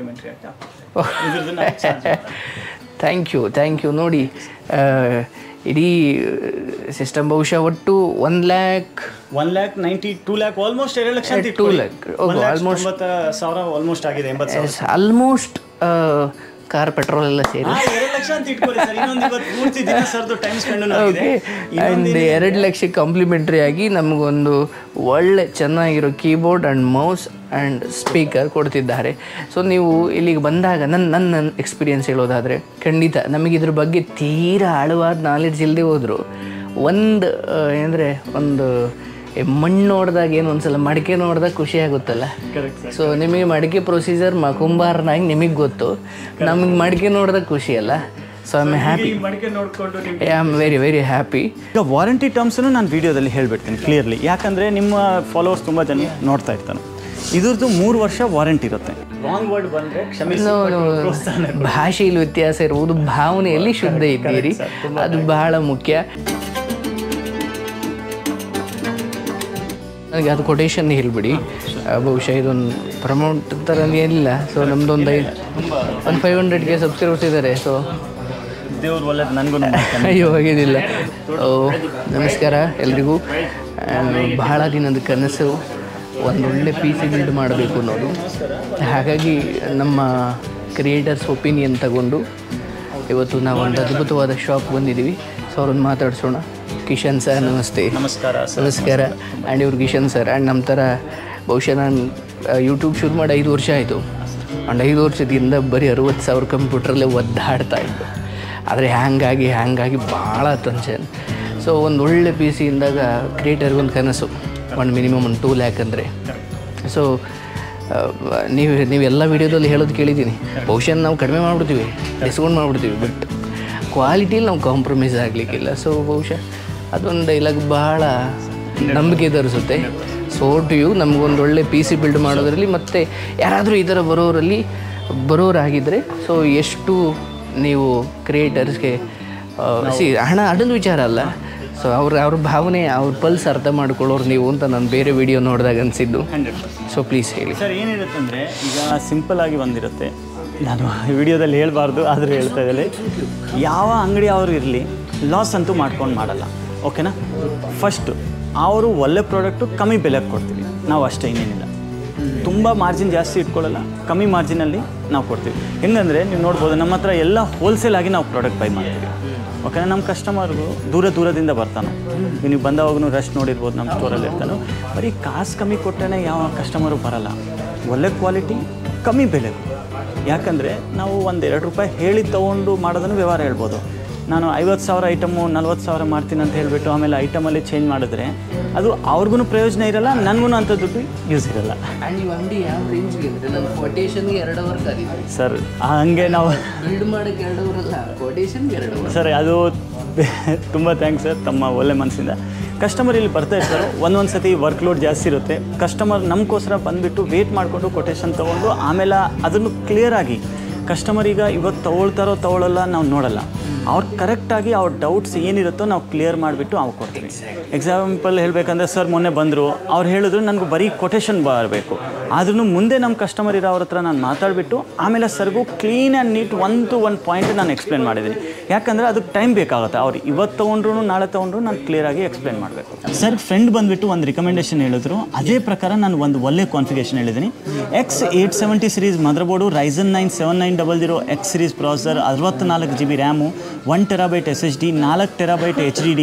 Complimentary ಆಗಿ thank you ನೋಡಿ ಇಡೀ ಸಿಸ್ಟಮ್ ಬಹುಶಃ ಒಟ್ಟು 1,92 lakh ಆಲ್ಮೋಸ್ಟ್ 2 ಲಕ್ಷ ಅಂತ 2 lakh ಆಲ್ಮೋಸ್ಟ್ 90,000 ಆಲ್ಮೋಸ್ಟ್ ಆಗಿದೆ 80,000 ಆಲ್ಮೋಸ್ಟ್ ಕಾರ್ ಪೆಟ್ರೋಲ್ ಎಲ್ಲ ಸೇರಿ 2 ಲಕ್ಷ ಅಂತ ಇಟ್ಕೊಳ್ಳಿ ಸರ್ ಇನ್ನೊಂದು ಇವತ್ತು ಪೂರ್ತಿ ದಿನ ಸರ್ದು ಟೈಮ್ ಸ್ಪೆಂಡ್ ಆಗಿದೆ ಆ್ಯಂಡ್ 2 ಲಕ್ಷಕ್ಕೆ ಕಾಂಪ್ಲಿಮೆಂಟ್ರಿ ಆಗಿ ನಮಗೊಂದು ಒಳ್ಳೆ ಚೆನ್ನಾಗಿರೋ keyboard and mouse and speaker ಕೊಡ್ತಿದ್ದಾರೆ. ಸೊ ನೀವು ಇಲ್ಲಿಗೆ ಬಂದಾಗ ನನ್ನ ಎಕ್ಸ್ಪೀರಿಯೆನ್ಸ್ ಹೇಳೋದಾದರೆ ಖಂಡಿತ ನಮಗೆ ಇದ್ರ ಬಗ್ಗೆ ತೀರಾ ಆಳವಾದ ನಾಲೆಡ್ಜ್ ಇಲ್ಲದೆ ಹೋದರು ಏನಂದರೆ ಒಂದು ಮಣ್ಣು ನೋಡಿದಾಗ ಏನು ಒಂದ್ಸಲ ಮಡಿಕೆ ನೋಡಿದಾಗ ಖುಷಿ ಆಗುತ್ತಲ್ಲ. ಸೊ ನಿಮಗೆ ಮಡಿಕೆ ಪ್ರೊಸೀಜರ್ ಕುಂಬಾರನಾಗಿ ನಿಮಗೆ ಗೊತ್ತು, ನಮಗೆ ಮಡಿಕೆ ನೋಡಿದಾಗ ಖುಷಿ ಅಲ್ಲ. So I am happy, I am very happy. ಈಗ ವಾರಂಟಿ ಟರ್ಮ್ಸನ್ನು ನಾನು ವೀಡಿಯೋದಲ್ಲಿ ಹೇಳ್ಬಿಡ್ತೀನಿ ಕ್ಲಿಯರ್ಲಿ, ಯಾಕಂದರೆ ನಿಮ್ಮ ಫಾಲೋವರ್ಸ್ ತುಂಬ ಜನ ನೋಡ್ತಾ ಇರ್ತಾನೆ. ಇದ್ರದ್ದು 3 ವರ್ಷ ವಾರಂಟಿ ಇರುತ್ತೆ. ರಾಂಗ್ ವರ್ಡ್ ಬಂದರೆ ಕ್ಷಮಿಸಿ, ಭಾಷೆಯಲ್ಲಿ ವ್ಯತ್ಯಾಸ ಇರುವುದು, ಭಾವನೆಯಲ್ಲಿ ಶುದ್ಧ ಇದ್ದೀರಿ, ಅದು ಬಹಳ ಮುಖ್ಯ. ನನಗೆ ಅದು ಕೊಟೇಶನ್ ಹೇಳಿಬಿಡಿ, ಬಹುಶಃ ಇದೊಂದು ಪ್ರಮೋಟ್ ಥರ ಏನಿಲ್ಲ. ಸೊ ನಮ್ಮದೊಂದು 500K ಸಬ್ಸ್ಕ್ರೈಬರ್ಸ್ ಇದ್ದಾರೆ. ಸೊ ದೇವ್ರು ಒಳ್ಳೆದು ನನಗೂ ಅಯ್ಯೋ ಹೋಗಿದ್ದಿಲ್ಲ. ನಮಸ್ಕಾರ ಎಲ್ರಿಗೂ. ಬಹಳ ದಿನದ ಕನಸು ಒಂದೊಳ್ಳೆ PC ಬಿಲ್ಡ್ ಮಾಡಬೇಕು ಅನ್ನೋದು. ಹಾಗಾಗಿ ನಮ್ಮ ಕ್ರಿಯೇಟರ್ಸ್ ಒಪಿನಿಯನ್ ತಗೊಂಡು ಇವತ್ತು ನಾವು ಒಂದು ಅದ್ಭುತವಾದ ಶಾಪ್ ಬಂದಿದ್ದೀವಿ. ಸೊ ಅವ್ರನ್ನ ಮಾತಾಡ್ಸೋಣ. ಕಿಶನ್ ಸರ್ ನಮಸ್ತೆ. ನಮಸ್ಕಾರ. ಆ್ಯಂಡ್ ಇವ್ರು ಕಿಶನ್ ಸರ್. ಆ್ಯಂಡ್ ನಮ್ಮ ಥರ ಬಹುಶಃ ನಾನು ಯೂಟ್ಯೂಬ್ ಶುರು ಮಾಡಿ 5 ವರ್ಷ ಆಯಿತು. ಆ್ಯಂಡ್ 5 ವರ್ಷದಿಂದ ಬರೀ 60,000 ಕಂಪ್ಯೂಟ್ರಲ್ಲೇ ಒದ್ದಾಡ್ತಾ ಇತ್ತು. ಆದರೆ ಹ್ಯಾಂಗಾಗಿ ಭಾಳ ಟೆನ್ಷನ್. ಸೊ ಒಂದು ಒಳ್ಳೆ PC ಇಂದಾಗ ಕ್ರಿಯೇಟರ್ಗೊಂದು ಕನಸು, ಒಂದು ಮಿನಿಮಮ್ 2 lakh ಅಂದರೆ. ಸೊ ನೀವೆಲ್ಲ ವೀಡಿಯೋದಲ್ಲಿ ಹೇಳೋದು ಕೇಳಿದ್ದೀನಿ. ಬಹುಶಃ ನಾವು ಕಡಿಮೆ ಮಾಡಿಬಿಡ್ತೀವಿ, ಡಿಸ್ಕೌಂಟ್ ಮಾಡಿಬಿಡ್ತೀವಿ, ಬಟ್ ಕ್ವಾಲಿಟಿಲಿ ನಾವು ಕಾಂಪ್ರಮೈಸ್ ಆಗಲಿಕ್ಕಿಲ್ಲ. ಸೊ ಬಹುಶಃ ಅದೊಂದು ಡೈಲಾಗ್ ಭಾಳ ನಂಬಿಕೆ ತರಿಸುತ್ತೆ. ಸೊ ಟು ಯು, ನಮಗೊಂದು ಒಳ್ಳೆ PC ಬಿಲ್ಡ್ ಮಾಡೋದ್ರಲ್ಲಿ ಮತ್ತು ಯಾರಾದರೂ ಈ ಥರ ಬರೋರಾಗಿದ್ದರೆ ಸೊ ಎಷ್ಟು ನೀವು ಕ್ರಿಯೇಟರ್ಸ್ಗೆ ಹಣ ಅಡೊಂದು ವಿಚಾರ ಅಲ್ಲ. ಸೊ ಅವ್ರ ಭಾವನೆ, ಅವ್ರ ಪಲ್ಸ್ ಅರ್ಥ ಮಾಡ್ಕೊಳ್ಳೋರು ನೀವು ಅಂತ ನಾನು ಬೇರೆ ವಿಡಿಯೋ ನೋಡಿದಾಗ ಅನಿಸಿದ್ದು. ಸೊ ಪ್ಲೀಸ್ ಹೇಳಿ ಸರ್. ಏನಿರುತ್ತೆ ಅಂದರೆ ಈಗ ಸಿಂಪಲ್ ಆಗಿ ಒಂದಿರುತ್ತೆ, ನಾನು ವಿಡಿಯೋದಲ್ಲಿ ಹೇಳ್ಬಾರ್ದು ಆದರೆ ಹೇಳ್ತಾ ಇದ್ದಲ್ಲಿ, ಯಾವ ಅಂಗಡಿ ಅವರು ಇರಲಿ ಲಾಸ್ ಅಂತೂ ಮಾಡ್ಕೊಂಡು ಮಾಡಲ್ಲ. ಓಕೆನಾ? ಫಸ್ಟು ಅವರು ಒಳ್ಳೆ ಪ್ರಾಡಕ್ಟು ಕಮ್ಮಿ ಬೆಲೆಗೆ ಕೊಡ್ತೀವಿ ನಾವು, ಅಷ್ಟೇ, ಇನ್ನೇನಿಲ್ಲ. ತುಂಬ ಮಾರ್ಜಿನ್ ಜಾಸ್ತಿ ಇಟ್ಕೊಳ್ಳಲ್ಲ, ಕಮ್ಮಿ ಮಾರ್ಜಿನಲ್ಲಿ ನಾವು ಕೊಡ್ತೀವಿ. ಹೆಂಗಂದರೆ ನೀವು ನೋಡ್ಬೋದು, ನಮ್ಮ ಹತ್ರ ಎಲ್ಲ ಹೋಲ್ಸೇಲ್ ಆಗಿ ನಾವು ಪ್ರಾಡಕ್ಟ್ ಬೈ ಮಾಡ್ತೀವಿ. ಓಕೆನಾ? ನಮ್ಮ ಕಸ್ಟಮರ್ಗೂ ದೂರದಿಂದ ಬರ್ತಾನೆ. ನೀವು ಬಂದವಾಗೂ ರಶ್ ನೋಡಿರ್ಬೋದು, ನಮ್ಮ ಸ್ಟೋರಲ್ಲಿ ಇರ್ತಾನೆ. ಬರೀ ಕಾಸು ಕಮ್ಮಿ ಕೊಟ್ಟರೆ ಯಾವ ಕಸ್ಟಮರು ಬರಲ್ಲ. ಒಳ್ಳೆ ಕ್ವಾಲಿಟಿ, ಕಮ್ಮಿ ಬೆಲೆಗೂ. ಯಾಕಂದರೆ ನಾವು 1-2 ರೂಪಾಯಿ ಹೇಳಿ ತೊಗೊಂಡು ಮಾಡೋದನ್ನು ವ್ಯವಹಾರ ಹೇಳ್ಬೋದು. ನಾನು 50,000 ಐಟಮು 40,000 ಮಾಡ್ತೀನಿ ಅಂತ ಹೇಳಿಬಿಟ್ಟು ಆಮೇಲೆ ಐಟಮಲ್ಲಿ ಚೇಂಜ್ ಮಾಡಿದ್ರೆ ಅದು ಅವ್ರಿಗೂ ಪ್ರಯೋಜನ ಇರಲ್ಲ, ನನಗೂ ಅಂಥ ದುಡ್ಡು ಯೂಸ್ ಇರಲ್ಲ. ಸರ್ ಹಂಗೆ ನಾವು ಸರ್ ಅದು ತುಂಬ ಥ್ಯಾಂಕ್ಸ್ ಸರ್, ತಮ್ಮ ಒಳ್ಳೆ ಮನಸ್ಸಿಂದ. ಕಸ್ಟಮರ್ ಇಲ್ಲಿ ಬರ್ತಾ ಇರ್ತಾರೆ, ಒಂದೊಂದು ಸತಿ ವರ್ಕ್ಲೋಡ್ ಜಾಸ್ತಿ ಇರುತ್ತೆ. ಕಸ್ಟಮರ್ ನಮಗೋಸ್ಕರ ಬಂದುಬಿಟ್ಟು ವೇಟ್ ಮಾಡಿಕೊಂಡು ಕೊಟೇಶನ್ ತೊಗೊಂಡು ಆಮೇಲೆ ಅದನ್ನು ಕ್ಲಿಯರಾಗಿ ಕಸ್ಟಮರ್ ಈಗ ಇವತ್ತು ತೊಗೊಳ್ಳಲ್ಲ ನಾವು ನೋಡಲ್ಲ. ಅವ್ರು ಕರೆಕ್ಟಾಗಿ ಅವ್ರ ಡೌಟ್ಸ್ ಏನಿರುತ್ತೋ ನಾವು ಕ್ಲಿಯರ್ ಮಾಡಿಬಿಟ್ಟು ಅವ್ರು ಕೊಡ್ತೀವಿ. ಎಕ್ಸಾಂಪಲ್ ಹೇಳಬೇಕಂದ್ರೆ ಸರ್ ಮೊನ್ನೆ ಬಂದರು, ಅವ್ರು ಹೇಳಿದ್ರು ನನಗೆ ಬರೀ ಕೊಟೇಶನ್ ಬರಬೇಕು. ಆದ್ರೂ ಮುಂದೆ ನಮ್ಮ ಕಸ್ಟಮರ್ ಇರೋ ಅವ್ರ ಹತ್ರ ನಾನು ಮಾತಾಡಿಬಿಟ್ಟು ಆಮೇಲೆ ಸರ್ಗೂ clean and neat 1 to 1 point ನಾನು ಎಕ್ಸ್ಪ್ಲೇನ್ ಮಾಡಿದ್ದೀನಿ. ಯಾಕಂದರೆ ಅದಕ್ಕೆ ಟೈಮ್ ಬೇಕಾಗುತ್ತೆ. ಅವ್ರು ಇವತ್ತು ತೊಗೊಂಡ್ರು ನಾಳೆ ತೊಗೊಂಡ್ರು ನಾನು ಕ್ಲಿಯರಾಗಿ ಎಕ್ಸ್ಪ್ಲೇನ್ ಮಾಡಬೇಕು. ಸರ್ ಫ್ರೆಂಡ್ ಬಂದುಬಿಟ್ಟು ಒಂದು ರಿಕಮೆಂಡೇಷನ್ ಹೇಳಿದ್ರು, ಅದೇ ಪ್ರಕಾರ ನಾನು ಒಂದು ಒಳ್ಳೆ ಕಾನ್ಫಿಗರೇಷನ್ ಹೇಳಿದ್ದೀನಿ. X870 series motherboard, Ryzen 9 7900 X series processor, 64 GB RAM, 1 TB SSD, 4 TB HDD,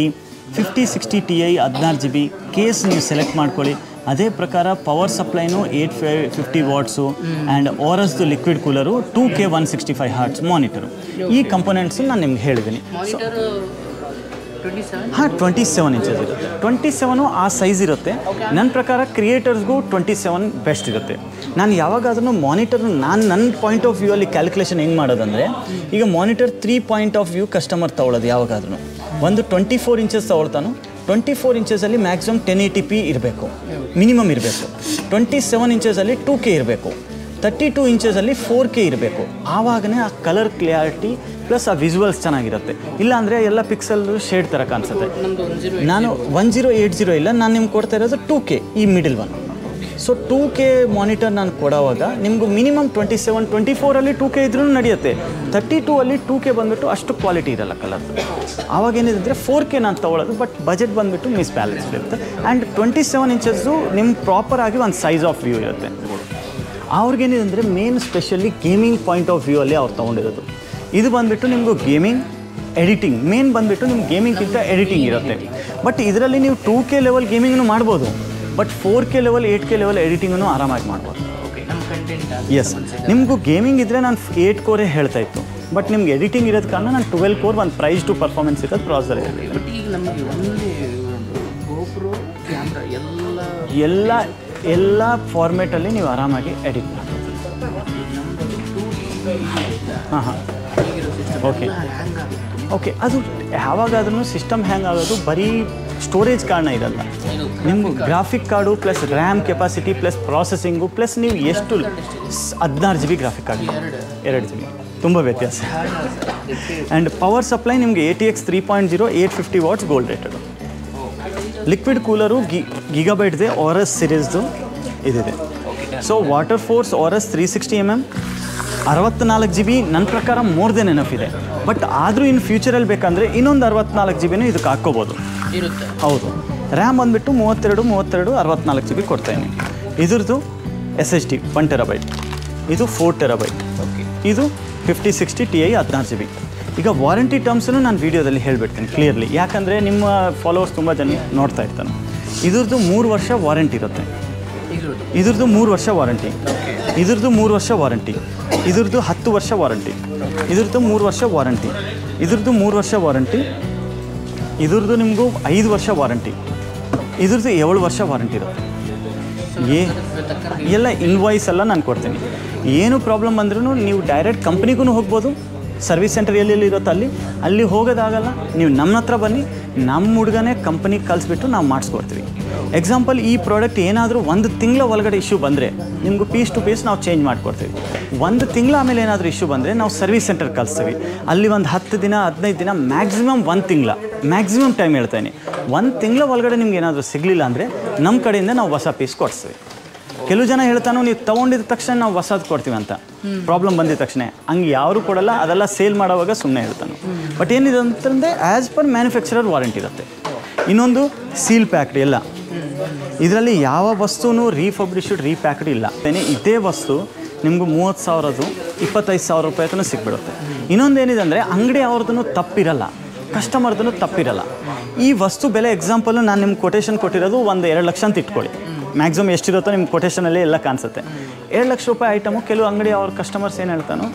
5060 Ti 16 GB. Case ನೀವು ಸೆಲೆಕ್ಟ್ ಮಾಡ್ಕೊಳ್ಳಿ. ಅದೇ ಪ್ರಕಾರ ಪವರ್ ಸಪ್ಲೈನು 850 ವಾಟ್ಸು ಆ್ಯಂಡ್ ಓರಸ್ದು liquid cooler, 2K 165 Hz monitor. ಈ ಕಂಪೋನೆಂಟ್ಸು ನಾನು ನಿಮ್ಗೆ ಹೇಳಿದ್ದೀನಿ. ಹಾಂ 27 ಇಂಚಸ್ ಇರುತ್ತೆ. 27 ಆ ಸೈಜ್ ಇರುತ್ತೆ. ನನ್ನ ಪ್ರಕಾರ ಕ್ರಿಯೇಟರ್ಸ್ಗೂ 27 ಬೆಸ್ಟ್ ಇರುತ್ತೆ. ನಾನು ಯಾವಾಗಾದ್ರೂ ಮಾನಿಟರ್ ನನ್ನ ಪಾಯಿಂಟ್ ಆಫ್ ವ್ಯೂ ಅಲ್ಲಿ ಕ್ಯಾಲ್ಕುಲೇಷನ್ ಹೆಂಗೆ ಮಾಡೋದಂದರೆ, ಈಗ monitor 3 point of view customer ತೊಗೊಳ್ಳೋದು ಯಾವಾಗಾದ್ರೂ ಒಂದು 24 ಇಂಚಸ್ ತೊಗೊಳ್ತಾನೋ, 24 ಇಂಚಸಲ್ಲಿ ಮ್ಯಾಕ್ಸಿಮಮ್ 1080p ಇರಬೇಕು, ಮಿನಿಮಮ್ ಇರಬೇಕು. 27 ಇಂಚಸಲ್ಲಿ 2K ಇರಬೇಕು, 32 ಇಂಚಸಲ್ಲಿ 4K ಇರಬೇಕು. ಆವಾಗನೇ ಆ ಕಲರ್ ಕ್ಲಿಯಾರಿಟಿ ಪ್ಲಸ್ ಆ ವಿಜುವಲ್ಸ್ ಚೆನ್ನಾಗಿರುತ್ತೆ. ಇಲ್ಲಾಂದರೆ ಎಲ್ಲ ಪಿಕ್ಸಲ್ ಶೇಡ್ ಥರ ಕಾಣಿಸುತ್ತೆ. ನಾನು 1080 ಇಲ್ಲ, ನಾನು ನಿಮ್ಗೆ ಕೊಡ್ತಾ ಇರೋದು 2K, ಈ middle one. So 2K monitor ನಾನು ಕೊಡೋವಾಗ ನಿಮಗೂ ಮಿನಿಮಮ್ 27, 24 2K ಇದ್ರೂ ನಡೆಯುತ್ತೆ. 32 2K ಬಂದುಬಿಟ್ಟು ಅಷ್ಟು ಕ್ವಾಲಿಟಿ ಇರಲ್ಲ ಕಲರ್. ಆವಾಗ ಏನಿದೆ ಅಂದರೆ 4K ನಾನು ತೊಗೊಳ್ಳೋದು, ಬಟ್ ಬಜೆಟ್ ಬಂದುಬಿಟ್ಟು ಮಿಸ್ಬ್ಯಾಲೆನ್ಸ್ ಇರುತ್ತೆ. ಆ್ಯಂಡ್ 27 ಇಂಚಸ್ಸು ನಿಮ್ಮ ಪ್ರಾಪರಾಗಿ ಒಂದು ಸೈಜ್ ಆಫ್ ವ್ಯೂ ಇರುತ್ತೆ. ಅವ್ರಿಗೇನಿದೆ ಅಂದರೆ main specially gaming point of view ಅಲ್ಲಿ ಅವ್ರು ತೊಗೊಂಡಿರೋದು. ಇದು ಬಂದುಬಿಟ್ಟು ನಿಮಗೂ ಗೇಮಿಂಗ್ ಎಡಿಟಿಂಗ್ ಮೇನ್ ಬಂದುಬಿಟ್ಟು ನಿಮ್ಮ ಗೇಮಿಂಗ್ಗಿಂತ ಎಡಿಟಿಂಗ್ ಇರುತ್ತೆ. ಬಟ್ ಇದರಲ್ಲಿ ನೀವು 2K ಲೆವೆಲ್ ಗೇಮಿಂಗ್ನು ಮಾಡ್ಬೋದು, but 4K level 8K level ಎಡಿಟಿಂಗನ್ನು ಆರಾಮಾಗಿ ಮಾಡ್ಬೋದು. ಎಸ್, ನಿಮಗೂ ಗೇಮಿಂಗ್ ಇದ್ದರೆ ನಾನು 8 ಕೋರೇ ಹೇಳ್ತಾ ಇತ್ತು, ಬಟ್ ನಿಮ್ಗೆ ಎಡಿಟಿಂಗ್ ಇರೋದು ಕಾರಣ ನಾನು 12 ಕೋರ್ ಒಂದು ಪ್ರೈಸ್ ಟು ಪರ್ಫಾರ್ಮೆನ್ಸ್ ಇರೋದು ಪ್ರಾಸೆಸರ್ ಇದೆ. ಬಟ್ ಈಗ ನಮಗೆ GoPro ಕ್ಯಾಮ್ರಾ ಎಲ್ಲ ಫಾರ್ಮೇಟಲ್ಲಿ ನೀವು ಆರಾಮಾಗಿ ಎಡಿಟ್ ಮಾಡ್ಬೋದು. ಹಾಂ ಓಕೆ ಅದು ಯಾವಾಗಾದ್ರೂ ಸಿಸ್ಟಮ್ ಹ್ಯಾಂಗ್ ಆಗೋದು ಬರೀ ಸ್ಟೋರೇಜ್ ಕಾರಣ ಇರಲ್ಲ. ನಿಮ್ಗೆ graphic card plus RAM capacity plus processing plus ನೀವು ಎಷ್ಟು 16 GB ಗ್ರಾಫಿಕ್ ಕಾರ್ಡ್, 2 GB, ತುಂಬ ವ್ಯತ್ಯಾಸ. ಆ್ಯಂಡ್ ಪವರ್ ಸಪ್ಲೈ ನಿಮಗೆ ATX 3.0 850 watts gold rated. Liquid cooler ಗಿಗಾಬೈಟ್ದೆ ORS ಸಿರೀಸ್ದು ಇದಿದೆ. So Water Force ORS 360 mm 64 GB ನನ್ನ ಪ್ರಕಾರ ಮೋರ್ ದೆನ್ ಎನಫ್ ಇದೆ. ಬಟ್ ಆದರೂ ಇನ್ನು ಫ್ಯೂಚರಲ್ಲಿ ಬೇಕಂದರೆ ಇನ್ನೊಂದು 64 GB ಇದಕ್ಕೆ ಹಾಕ್ಕೋಬೋದು ಇರುತ್ತೆ. ಹೌದು. ರ್ಯಾಮ್ ಬಂದುಬಿಟ್ಟು 32 64 GB ಕೊಡ್ತಾಯಿನಿ. ಇದ್ರದ್ದು SSD 1 TB, ಇದು 4 TB, ಇದು 5060 Ti 16 GB. ಈಗ ವಾರಂಟಿ ಟರ್ಮ್ಸನ್ನು ನಾನು ವೀಡಿಯೋದಲ್ಲಿ ಹೇಳಿಬಿಡ್ತೀನಿ ಕ್ಲಿಯರ್ಲಿ, ಯಾಕಂದರೆ ನಿಮ್ಮ ಫಾಲೋವರ್ಸ್ ತುಂಬ ಜನ ನೋಡ್ತಾ ಇರ್ತಾನೆ. ಇದ್ರದ್ದು 3 ವರ್ಷ ವಾರಂಟಿ ಇರುತ್ತೆ. ಇದ್ರದ್ದು 3 ವರ್ಷ ವಾರಂಟಿ, ಇದ್ರದ್ದು 3 ವರ್ಷ ವಾರಂಟಿ, ಇದ್ರದ್ದು 10 ವರ್ಷ ವಾರಂಟಿ, ಇದ್ರದ್ದು 3 ವರ್ಷ ವಾರಂಟಿ, ಇದ್ರದ್ದು 3 ವರ್ಷ ವಾರಂಟಿ, ಇದ್ರದ್ದು ನಿಮಗೂ 5 ವರ್ಷ ವಾರಂಟಿ, ಇದ್ರದ್ದು 7 ವರ್ಷ ವಾರಂಟಿ ಇರುತ್ತೆ. ಎಲ್ಲ ಇನ್ವಾಯ್ಸ್ ಎಲ್ಲ ನಾನು ಕೊಡ್ತೀನಿ. ಏನು ಪ್ರಾಬ್ಲಮ್ ಬಂದ್ರೂ ನೀವು ಡೈರೆಕ್ಟ್ ಕಂಪ್ನಿಗೂ ಹೋಗ್ಬೋದು. ಸರ್ವಿಸ್ ಸೆಂಟರ್ ಎಲ್ಲೆಲ್ಲಿ ಇರುತ್ತೋ ಅಲ್ಲಿ ಹೋಗೋದಾಗಲ್ಲ, ನೀವು ನಮ್ಮ ಹತ್ರ ಬನ್ನಿ, ನಮ್ಮ ಹುಡುಗನೇ ಕಂಪ್ನಿಗೆ ಕಳಿಸ್ಬಿಟ್ಟು ನಾವು ಮಾಡಿಸ್ಕೊಡ್ತೀವಿ. ಎಕ್ಸಾಂಪಲ್, ಈ ಪ್ರಾಡಕ್ಟ್ ಏನಾದರೂ 1 ತಿಂಗಳ ಒಳಗಡೆ ಇಶ್ಯೂ ಬಂದರೆ ನಿಮಗೂ ಪೀಸ್ ಟು ಪೀಸ್ ನಾವು ಚೇಂಜ್ ಮಾಡಿಕೊಡ್ತೀವಿ. 1 ತಿಂಗಳ ಆಮೇಲೆ ಏನಾದರೂ ಇಶ್ಯೂ ಬಂದರೆ ನಾವು ಸರ್ವಿಸ್ ಸೆಂಟರ್ ಕಳಿಸ್ತೀವಿ. ಅಲ್ಲಿ ಒಂದು 10 ದಿನ 15 ದಿನ ಮ್ಯಾಕ್ಸಿಮಮ್ 1 ತಿಂಗಳ ಮ್ಯಾಕ್ಸಿಮಮ್ ಟೈಮ್ ಹೇಳ್ತೇನೆ. 1 ತಿಂಗಳ ಒಳಗಡೆ ನಿಮ್ಗೆ ಏನಾದರೂ ಸಿಗಲಿಲ್ಲ ಅಂದರೆ ನಮ್ಮ ಕಡೆಯಿಂದ ನಾವು ಹೊಸ ಪೀಸ್ ಕೊಡಿಸ್ತೀವಿ. ಕೆಲವು ಜನ ಹೇಳ್ತಾನೋ ನೀವು ತೊಗೊಂಡಿದ್ದ ತಕ್ಷಣ ನಾವು ಹೊಸದು ಕೊಡ್ತೀವಿ ಅಂತ, ಪ್ರಾಬ್ಲಮ್ ಬಂದಿದ್ದ ತಕ್ಷಣ. ಹಂಗೆ ಯಾರು ಕೊಡಲ್ಲ, ಅದೆಲ್ಲ ಸೇಲ್ ಮಾಡೋವಾಗ ಸುಮ್ಮನೆ ಹೇಳ್ತಾನೆ. ಬಟ್ ಏನಿದೆ ಅಂತಂದರೆ ಆ್ಯಸ್ ಪರ್ ಮ್ಯಾನುಫ್ಯಾಕ್ಚರರ್ ವಾರಂಟಿ ಇರುತ್ತೆ. ಇನ್ನೊಂದು ಸೀಲ್ ಪ್ಯಾಕ್ಡ್ ಎಲ್ಲ, ಇದರಲ್ಲಿ ಯಾವ ವಸ್ತುನೂ ರೀಫಬ್ರಿಶ್ಡ್ ರೀಪ್ಯಾಕ್ಡ್ ಇಲ್ಲ. ಇದೇ ವಸ್ತು ನಿಮಗೂ 30,000 25,000 ರೂಪಾಯಿ ಹತ್ರ ಸಿಗ್ಬಿಡುತ್ತೆ. ಇನ್ನೊಂದೇನಿದೆ ಅಂದರೆ ಅಂಗಡಿ ಅವ್ರದ್ದು ತಪ್ಪಿರಲ್ಲ, ಕಸ್ಟಮರ್ದು ತಪ್ಪಿರಲ್ಲ. ಈ ವಸ್ತು ಬೆಲೆ ಎಕ್ಸಾಂಪಲು ನಾನು ನಿಮ್ಗೆ ಕೊಟೇಶನ್ ಕೊಟ್ಟಿರೋದು 1-2 ಲಕ್ಷ ಅಂತ ಇಟ್ಕೊಳ್ಳಿ. ಮ್ಯಾಕ್ಸಿಮಮ್ ಎಷ್ಟಿರುತ್ತೋ ನಿಮ್ಮ ಕೊಟೇಶನಲ್ಲಿ ಎಲ್ಲ ಕಾಣಿಸುತ್ತೆ. 2 ಲಕ್ಷ ರೂಪಾಯಿ ಐಟಮು ಕೆಲವು ಅಂಗಡಿ ಅವ್ರ ಕಸ್ಟಮರ್ಸ್ ಏನು ಹೇಳ್ತಾನೋ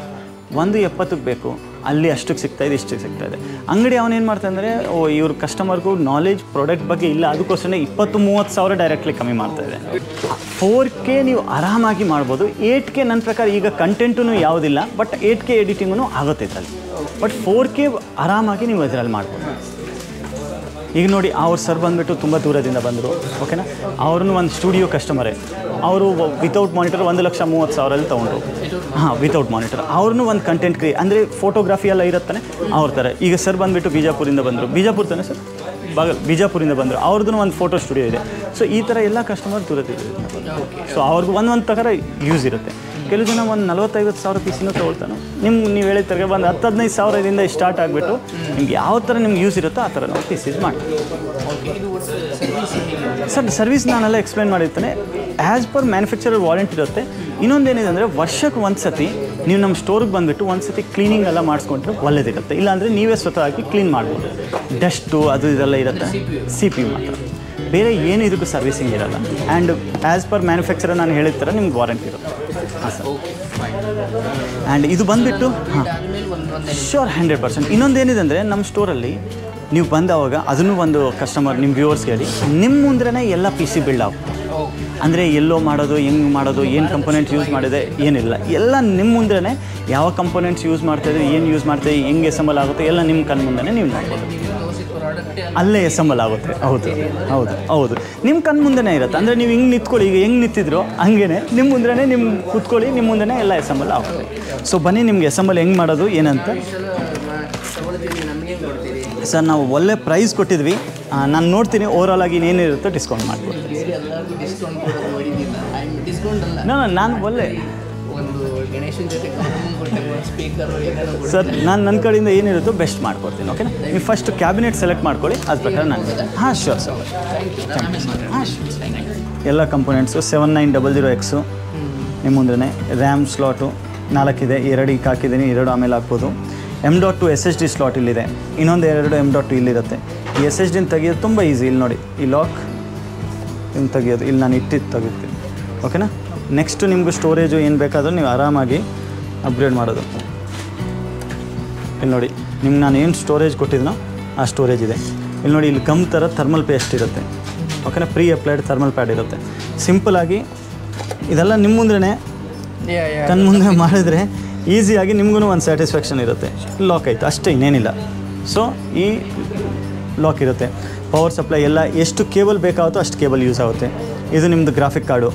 170ಕ್ಕೆ ಬೇಕು, ಅಲ್ಲಿ ಅಷ್ಟಕ್ಕೆ ಸಿಗ್ತಾಯಿದೆ, ಇಷ್ಟಕ್ಕೆ ಸಿಗ್ತಾಯಿದೆ. ಅಂಗಡಿ ಅವನೇನು ಮಾಡ್ತಾನೆ ಅಂದರೆ, ಇವ್ರ ಕಸ್ಟಮರ್ಗೂ ನಾಲೆಜ್ ಪ್ರಾಡಕ್ಟ್ ಬಗ್ಗೆ ಇಲ್ಲ, ಅದಕ್ಕೋಸ್ಕರ 20-30 ಸಾವಿರ ಡೈರೆಕ್ಟ್ಲಿ ಕಮ್ಮಿ ಮಾಡ್ತಾಯಿದೆ. 4K ನೀವು ಆರಾಮಾಗಿ ಮಾಡ್ಬೋದು. 8K ನನ್ನ ಪ್ರಕಾರ ಈಗ ಕಂಟೆಂಟೂ ಯಾವುದಿಲ್ಲ, ಬಟ್ 8K ಎಡಿಟಿಂಗೂ ಆಗುತ್ತೆ ಇದರಲ್ಲಿ. ಬಟ್ 4K ಆರಾಮಾಗಿ ನೀವು ಇದರಲ್ಲಿ ಮಾಡ್ಬೋದು. ಈಗ ನೋಡಿ, ಅವ್ರ ಸರ್ ಬಂದುಬಿಟ್ಟು ತುಂಬ ದೂರದಿಂದ ಬಂದರು, ಓಕೆನಾ. ಅವ್ರನ್ನೂ ಒಂದು ಸ್ಟುಡಿಯೋ ಕಸ್ಟಮರೇ. ಅವರು ವಿತೌಟ್ ಮಾನಿಟರ್ 1,30,000 ತೊಗೊಂಡ್ರು. ಹಾಂ, ವಿತೌಟ್ ಮಾನಿಟರ್. ಅವ್ರನ್ನೂ ಒಂದು ಕಂಟೆಂಟ್ ಅಂದರೆ ಫೋಟೋಗ್ರಫಿ ಎಲ್ಲ ಇರುತ್ತಾನೆ ಅವ್ರ ಥರ. ಈಗ ಸರ್ ಬಂದುಬಿಟ್ಟು ಬಿಜಾಪುರಿಂದ ಬಂದರು, ಬಿಜಾಪುರ ತಾನೆ ಸರ್, ಬಿಜಾಪುರಿಂದ ಬಂದರು. ಅವ್ರದ್ದು ಒಂದು ಫೋಟೋ ಸ್ಟುಡಿಯೋ ಇದೆ. ಸೊ ಈ ಥರ ಎಲ್ಲ ಕಸ್ಟಮರ್ ದೂರದಿದೆ. ಸೊ ಅವ್ರಿಗೂ ಒಂದು ಥರ ಯೂಸ್ ಇರುತ್ತೆ. ಕೆಲವು ಜನ ಒಂದು 40-50 ಸಾವಿರ ಪೀಸಿನೂ ತೊಗೊಳ್ತಾನೆ. ನೀವು ಹೇಳಿದ ಥರ ಒಂದು 10-15 ಸಾವಿರದಿಂದ ಸ್ಟಾರ್ಟ್ ಆಗಿಬಿಟ್ಟು ನಿಮ್ಗೆ ಯಾವ ಥರ ನಿಮ್ಗೆ ಯೂಸ್ ಇರುತ್ತೋ ಆ ಥರ ನಾವು ಪೀಸಸ್ ಮಾಡ್ತೀವಿ. ಸರ್ ಸರ್ವಿಸ್ ನಾನೆಲ್ಲ ಎಕ್ಸ್ಪ್ಲೈನ್ ಮಾಡಿರ್ತಾನೆ. ಆ್ಯಸ್ ಪರ್ ಮ್ಯಾನುಫ್ಯಾಕ್ಚರರ್ ವಾರಂಟಿ ಇರುತ್ತೆ. ಇನ್ನೊಂದೇನಿದೆ ಅಂದರೆ ವರ್ಷಕ್ಕೆ ಒಂದು ಸತಿ ನೀವು ನಮ್ಮ ಸ್ಟೋರಿಗೆ ಬಂದುಬಿಟ್ಟು ಒಂದು ಸತಿ ಕ್ಲೀನಿಂಗ್ ಎಲ್ಲ ಮಾಡಿಸ್ಕೊಂಡ್ರೆ ಒಳ್ಳೆದಿರುತ್ತೆ. ಇಲ್ಲಾಂದರೆ ನೀವೇ ಸ್ವತಃ ಹಾಕಿ ಕ್ಲೀನ್ ಮಾಡ್ಬೋದು. ಡಸ್ಟು ಅದು ಇದೆಲ್ಲ ಇರುತ್ತೆ. CPU ಮಾತ್ರ, ಬೇರೆ ಏನು ಇದಕ್ಕೂ ಸರ್ವಿಸಿಂಗ್ ಇರೋಲ್ಲ. ಆ್ಯಂಡ್ ಆ್ಯಸ್ ಪರ್ ಮ್ಯಾನುಫ್ಯಾಕ್ಚರರ್ ನಾನು ಹೇಳಿದ ಥರ ನಿಮ್ಗೆ ವಾರಂಟಿ ಇರುತ್ತೆ. ಹಾಂ ಸರ್. ಆ್ಯಂಡ್ ಇದು ಬಂದುಬಿಟ್ಟು ಹಾಂ ಶ್ಯೂರ್ 100%. ಇನ್ನೊಂದೇನಿದೆ ಅಂದರೆ ನಮ್ಮ ಸ್ಟೋರಲ್ಲಿ ನೀವು ಬಂದವಾಗ ಅದನ್ನು ಒಂದು ಕಸ್ಟಮರ್ ನಿಮ್ಮ ವ್ಯೂವರ್ಸ್ ಹೇಳಿ, ನಿಮ್ಮ ಮುಂದ್ರೇ ಎಲ್ಲ PC ಬಿಲ್ಡ್ ಆಗುತ್ತೆ. ಅಂದರೆ ಎಲ್ಲೋ ಮಾಡೋದು, ಹೆಂಗೆ ಮಾಡೋದು, ಏನು ಕಂಪೋನೆಂಟ್ಸ್ ಯೂಸ್ ಮಾಡಿದೆ ಏನಿಲ್ಲ, ಎಲ್ಲ ನಿಮ್ಮ ಮುಂದ್ರೇ ಯಾವ ಕಂಪೋನೆಂಟ್ಸ್ ಯೂಸ್ ಮಾಡ್ತಾಯಿದ್ರೆ, ಏನು ಯೂಸ್ ಮಾಡ್ತಾಯಿದೆ, ಹೆಂಗೆ ಎಸೆಂಬಲ್ ಆಗುತ್ತೆ ಎಲ್ಲ ನಿಮ್ಮ ಕಣ್ಣು ಮುಂದೆ ನೀವು ನೋಡ್ಬೋದು. ಅಲ್ಲೇ ಎಸೆಂಬಲ್ ಆಗುತ್ತೆ. ಹೌದು ಹೌದು ಹೌದು, ನಿಮ್ಮ ಕಣ್ಣು ಮುಂದೆನೇ ಇರುತ್ತೆ. ಅಂದರೆ ನೀವು ಹಿಂಗೆ ನಿಂತ್ಕೊಳ್ಳಿ, ಈಗ ಹೆಂಗೆ ನಿಂತಿದ್ರು ಹಂಗೇ ನಿಮ್ಮ ಮುಂದೆ ನಿಮ್ಮ ಕೂತ್ಕೊಳ್ಳಿ, ನಿಮ್ಮ ಮುಂದೆ ಎಲ್ಲ ಎಸೆಂಬಲ್ ಆಗುತ್ತೆ. ಸೊ ಬನ್ನಿ ನಿಮ್ಗೆ ಎಸೆಂಬಲ್ ಹೆಂಗೆ ಮಾಡೋದು ಏನಂತ. ಸರ್ ನಾವು ಒಳ್ಳೆ ಪ್ರೈಸ್ ಕೊಟ್ಟಿದ್ವಿ. ನಾನು ನೋಡ್ತೀನಿ ಓವರಾಲ್ ಆಗಿ ಏನೇನಿರುತ್ತೋ ಡಿಸ್ಕೌಂಟ್ ಮಾಡ್ಕೊಡ್ತೀನಿ. ಡಿಸ್ಕೌಂಟ್ ಅಲ್ಲ, ನಾನು ಒಳ್ಳೆ ಒಂದು ಗಣೇಶನ ಜೊತೆ ಸ್ಪೀಕರ್ ಸರ್ ನನ್ನ ಕಡೆಯಿಂದ ಏನಿರುತ್ತೋ ಬೆಸ್ಟ್ ಮಾಡ್ಕೊಡ್ತೀನಿ. ಓಕೆನಾ, ನೀವು ಫಸ್ಟ್ ಕ್ಯಾಬಿನೆಟ್ ಸೆಲೆಕ್ಟ್ ಮಾಡ್ಕೊಳ್ಳಿ, ಅದು ಪ್ರಕಾರ ನಾನು ಹಾಂ ಶ್ಯೂರ್ ಸರ್. ಎಲ್ಲ ಕಂಪೋನೆಂಟ್ಸು 7900X ನಿಮ್ಮ ಮುಂದೆ. ರ್ಯಾಮ್ ಸ್ಲಾಟು 4 ಇದೆ, 2 ಈಗ ಹಾಕಿದ್ದೀನಿ, 2 ಆಮೇಲೆ ಹಾಕ್ಬೋದು. M.2 SSD ಸ್ಲಾಟ್ ಇಲ್ಲಿದೆ, ಇನ್ನೊಂದು 2 M.2 ಇಲ್ಲಿರುತ್ತೆ. ಈ SSD ತೆಗಿಯೋದು ತುಂಬ ಈಸಿ. ಇಲ್ಲಿ ನೋಡಿ, ಈ ಲಾಕ್ ಹಿಂಗೆ ತೆಗಿಯೋದು, ಇಲ್ಲಿ ನಾನು ಇಟ್ಟಿದ್ದು ತೆಗಿತೀನಿ. ಓಕೆನಾ, ನೆಕ್ಸ್ಟು ನಿಮಗೂ ಸ್ಟೋರೇಜು ಏನು ಬೇಕಾದರೂ ನೀವು ಆರಾಮಾಗಿ ಅಪ್ಗ್ರೇಡ್ ಮಾಡೋದು. ಇಲ್ಲಿ ನೋಡಿ, ನಿಮ್ಗೆ ನಾನು ಏನು ಸ್ಟೋರೇಜ್ ಕೊಟ್ಟಿದ್ದೀನೋ ಆ ಸ್ಟೋರೇಜ್ ಇದೆ. ಇಲ್ಲಿ ನೋಡಿ, ಇಲ್ಲಿ ಗಮ್ ಥರ ಥರ್ಮಲ್ ಪೇಸ್ಟ್ ಇರುತ್ತೆ. ಓಕೆನಾ, ಪ್ರೀ ಅಪ್ಲೈಡ್ ಥರ್ಮಲ್ ಪ್ಯಾಡ್ ಇರುತ್ತೆ. ಸಿಂಪಲಾಗಿ ಇದೆಲ್ಲ ನಿಮ್ಮ ಮುಂದೆ ಕಣ್ಮುಂದೆ ಮಾಡಿದ್ರೆ ಈಸಿಯಾಗಿ ನಿಮಗೂ ಒಂದು ಸ್ಯಾಟಿಸ್ಫ್ಯಾಕ್ಷನ್ ಇರುತ್ತೆ. ಲಾಕ್ ಆಯಿತು ಅಷ್ಟೇ, ಇನ್ನೇನಿಲ್ಲ. ಸೊ ಈ ಲಾಕ್ ಇರುತ್ತೆ. ಪವರ್ ಸಪ್ಲೈ ಎಲ್ಲ ಎಷ್ಟು ಕೇಬಲ್ ಬೇಕಾಗುತ್ತೋ ಅಷ್ಟು ಕೇಬಲ್ ಯೂಸ್ ಆಗುತ್ತೆ. ಇದು ನಿಮ್ಮದು ಗ್ರಾಫಿಕ್ ಕಾರ್ಡು,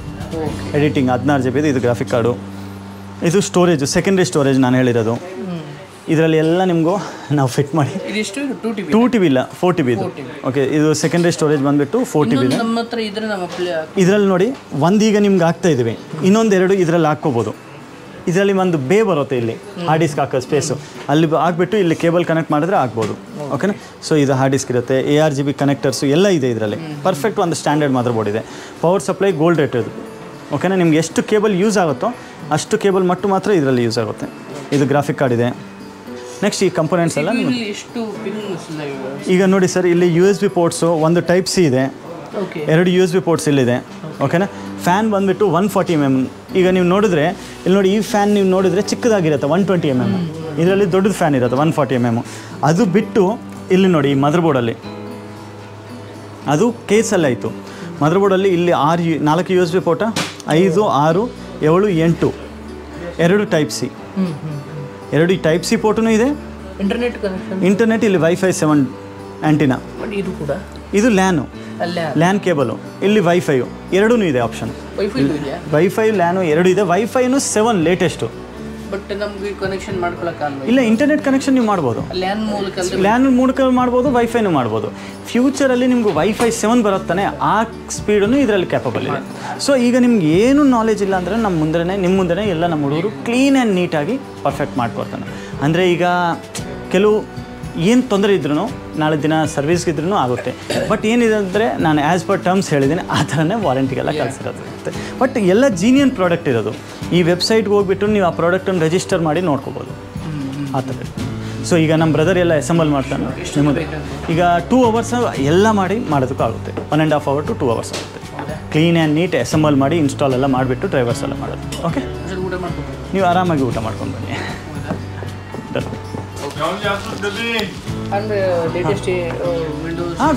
ಎಡಿಟಿಂಗ್ 16 GB ಇದು ಗ್ರಾಫಿಕ್ ಕಾರ್ಡು. ಇದು ಸ್ಟೋರೇಜು, ಸೆಕೆಂಡ್ರಿ ಸ್ಟೋರೇಜ್ ನಾನು ಹೇಳಿರೋದು. ಇದರಲ್ಲಿ ಎಲ್ಲ ನಿಮಗೂ ನಾವು ಫಿಟ್ ಮಾಡಿ 2 TB ಇಲ್ಲ 4 TB ಇದು. ಓಕೆ, ಇದು ಸೆಕೆಂಡ್ರಿ ಸ್ಟೋರೇಜ್ ಬಂದುಬಿಟ್ಟು 4 TB ಇದೆ. ಇದರಲ್ಲಿ ನೋಡಿ, ಈಗ ನಿಮ್ಗೆ ಹಾಕ್ತಾ ಇದ್ದೀವಿ, ಇನ್ನೊಂದು 2 ಇದರಲ್ಲಿ ಹಾಕ್ಕೋಬೋದು. ಇದರಲ್ಲಿ ಒಂದು ಬೇ ಬರುತ್ತೆ, ಇಲ್ಲಿ ಹಾರ್ಡ್ ಡಿಸ್ಕ್ ಹಾಕೋ ಸ್ಪೇಸು, ಅಲ್ಲಿ ಹಾಕ್ಬಿಟ್ಟು ಇಲ್ಲಿ ಕೇಬಲ್ ಕನೆಕ್ಟ್ ಮಾಡಿದ್ರೆ ಆಗ್ಬೋದು. ಓಕೆನಾ, ಸೊ ಇದು ಹಾರ್ಡ್ ಡಿಸ್ಕ್ ಇರುತ್ತೆ, ARGB ಕನೆಕ್ಟರ್ಸು ಎಲ್ಲ ಇದೆ ಇದರಲ್ಲಿ. ಪರ್ಫೆಕ್ಟ್ ಒಂದು ಸ್ಟ್ಯಾಂಡರ್ಡ್ ಮದರ್ ಬೋರ್ಡ್ ಇದೆ. ಪವರ್ ಸಪ್ಲೈ ಗೋಲ್ಡ್ ರೇಟ್ ಇದು. ಓಕೆನಾ, ನಿಮ್ಗೆ ಎಷ್ಟು ಕೇಬಲ್ ಯೂಸ್ ಆಗುತ್ತೋ ಅಷ್ಟು ಕೇಬಲ್ ಮಾತ್ರ ಇದರಲ್ಲಿ ಯೂಸ್ ಆಗುತ್ತೆ. ಇದು ಗ್ರಾಫಿಕ್ ಕಾರ್ಡ್ ಇದೆ. ನೆಕ್ಸ್ಟ್ ಈ ಕಂಪೋನೆಂಟ್ಸ್ ಎಲ್ಲ ಈಗ ನೋಡಿ ಸರ್, ಇಲ್ಲಿ USB ಪೋರ್ಟ್ಸು, ಒಂದು Type C ಇದೆ, 2 USB ಪೋರ್ಟ್ಸ್ ಇಲ್ಲಿದೆ. ಓಕೆನಾ, ಫ್ಯಾನ್ ಬಂದುಬಿಟ್ಟು 140 mm. ಈಗ ನೀವು ನೋಡಿದ್ರೆ ಇಲ್ಲಿ ನೋಡಿ, ಈ ಫ್ಯಾನ್ ನೀವು ನೋಡಿದ್ರೆ ಚಿಕ್ಕದಾಗಿರುತ್ತೆ 120 mm. ಇದರಲ್ಲಿ ದೊಡ್ಡದು ಫ್ಯಾನ್ ಇರುತ್ತೆ 140 mm. ಅದು ಬಿಟ್ಟು ಇಲ್ಲಿ ನೋಡಿ, ಈ ಮದರ್ ಬೋರ್ಡಲ್ಲಿ ಅದು ಕೇಸಲ್ಲಿ ಆಯಿತು. ಮದರ್ ಬೋರ್ಡಲ್ಲಿ ಇಲ್ಲಿ 4 USB ಪೋರ್ಟ, 5, 6, 7, 8, 2 Type C, 2 Type C ಪೋರ್ಟೂ ಇದೆ. ಇಂಟರ್ನೆಟ್ ಇಲ್ಲಿ Wi-Fi 7 ಆ್ಯಂಟಿನಾ, ಇದು ಲ್ಯಾನ್ ಕೇಬಲು, ಇಲ್ಲಿ ವೈಫೈ ಎರಡೂ ಇದೆ ಆಪ್ಷನ್. ವೈಫೈ ಲ್ಯಾನು 2 ಇದೆ. ವೈಫೈನು 7 ಲೇಟೆಸ್ಟು. ಬಟ್ ನಮಗೆ ಕನೆಕ್ಷನ್ ಮಾಡ್ಕೊಳ್ಳೋಕ್ಕಾಗಲ್ಲ. ಇಲ್ಲ, ಇಂಟರ್ನೆಟ್ ಕನೆಕ್ಷನ್ ನೀವು ಮಾಡ್ಬೋದು, ಲ್ಯಾನ್ ಮೂಲಕ ಮಾಡ್ಬೋದು, ವೈಫೈನೂ ಮಾಡ್ಬೋದು. ಫ್ಯೂಚರಲ್ಲಿ ನಿಮ್ಗೆ Wi-Fi 7 ಬರುತ್ತಾನೆ, ಆ ಸ್ಪೀಡನ್ನು ಇದರಲ್ಲಿ ಕ್ಯಾಪಬಲ್ ಇದೆ. ಸೊ ಈಗ ನಿಮ್ಗೆ ಏನು ನಾಲೆಜ್ ಇಲ್ಲ ಅಂದರೆ ನಿಮ್ಮ ಮುಂದೆ ಎಲ್ಲ ನಮ್ಮ ಹುಡುಗರು ಕ್ಲೀನ್ ಆ್ಯಂಡ್ ನೀಟಾಗಿ ಪರ್ಫೆಕ್ಟ್ ಮಾಡ್ಕೊಡ್ತಾನೆ. ಅಂದರೆ ಈಗ ಕೆಲವು ಏನು ತೊಂದರೆ ಇದ್ರೂ ನಾಳೆ ದಿನ ಸರ್ವಿಸ್ಗಿದ್ರೂ ಆಗುತ್ತೆ. ಬಟ್ ಏನಿದೆ ಅಂದರೆ ನಾನು ಆ್ಯಸ್ ಪರ್ ಟರ್ಮ್ಸ್ ಹೇಳಿದ್ದೀನಿ, ಆ ಥರನೇ ವಾರಂಟಿಗೆಲ್ಲ ಕಳಿಸಿರುತ್ತೆ. ಬಟ್ ಎಲ್ಲ ಜೀನಿಯನ್ ಪ್ರಾಡಕ್ಟ್ ಇರೋದು. ಈ ವೆಬ್ಸೈಟ್ಗೆ ಹೋಗ್ಬಿಟ್ಟು ನೀವು ಆ ಪ್ರಾಡಕ್ಟನ್ನು ರಿಜಿಸ್ಟರ್ ಮಾಡಿ ನೋಡ್ಕೋಬೋದು, ಆ ಥರ. ಸೊ ಈಗ ನಮ್ಮ ಬ್ರದರ್ ಎಲ್ಲ ಅಸೆಂಬಲ್ ಮಾಡ್ತಾನೆ ನಿಮ್ಮದು. ಈಗ 2 hours ಎಲ್ಲ ಮಾಡೋದಕ್ಕೂ ಆಗುತ್ತೆ. 1.5 hour to 2 hours ಆಗುತ್ತೆ. ಕ್ಲೀನ್ ಆ್ಯಂಡ್ ನೀಟ್ ಅಸೆಂಬಲ್ ಮಾಡಿ ಇನ್ಸ್ಟಾಲ್ ಎಲ್ಲ ಮಾಡಿಬಿಟ್ಟು ಡ್ರೈವರ್ಸ್ ಎಲ್ಲ ಮಾಡೋದು. ಓಕೆ, ನೀವು ಆರಾಮಾಗಿ ಊಟ ಮಾಡ್ಕೊಂಡು ಬನ್ನಿ.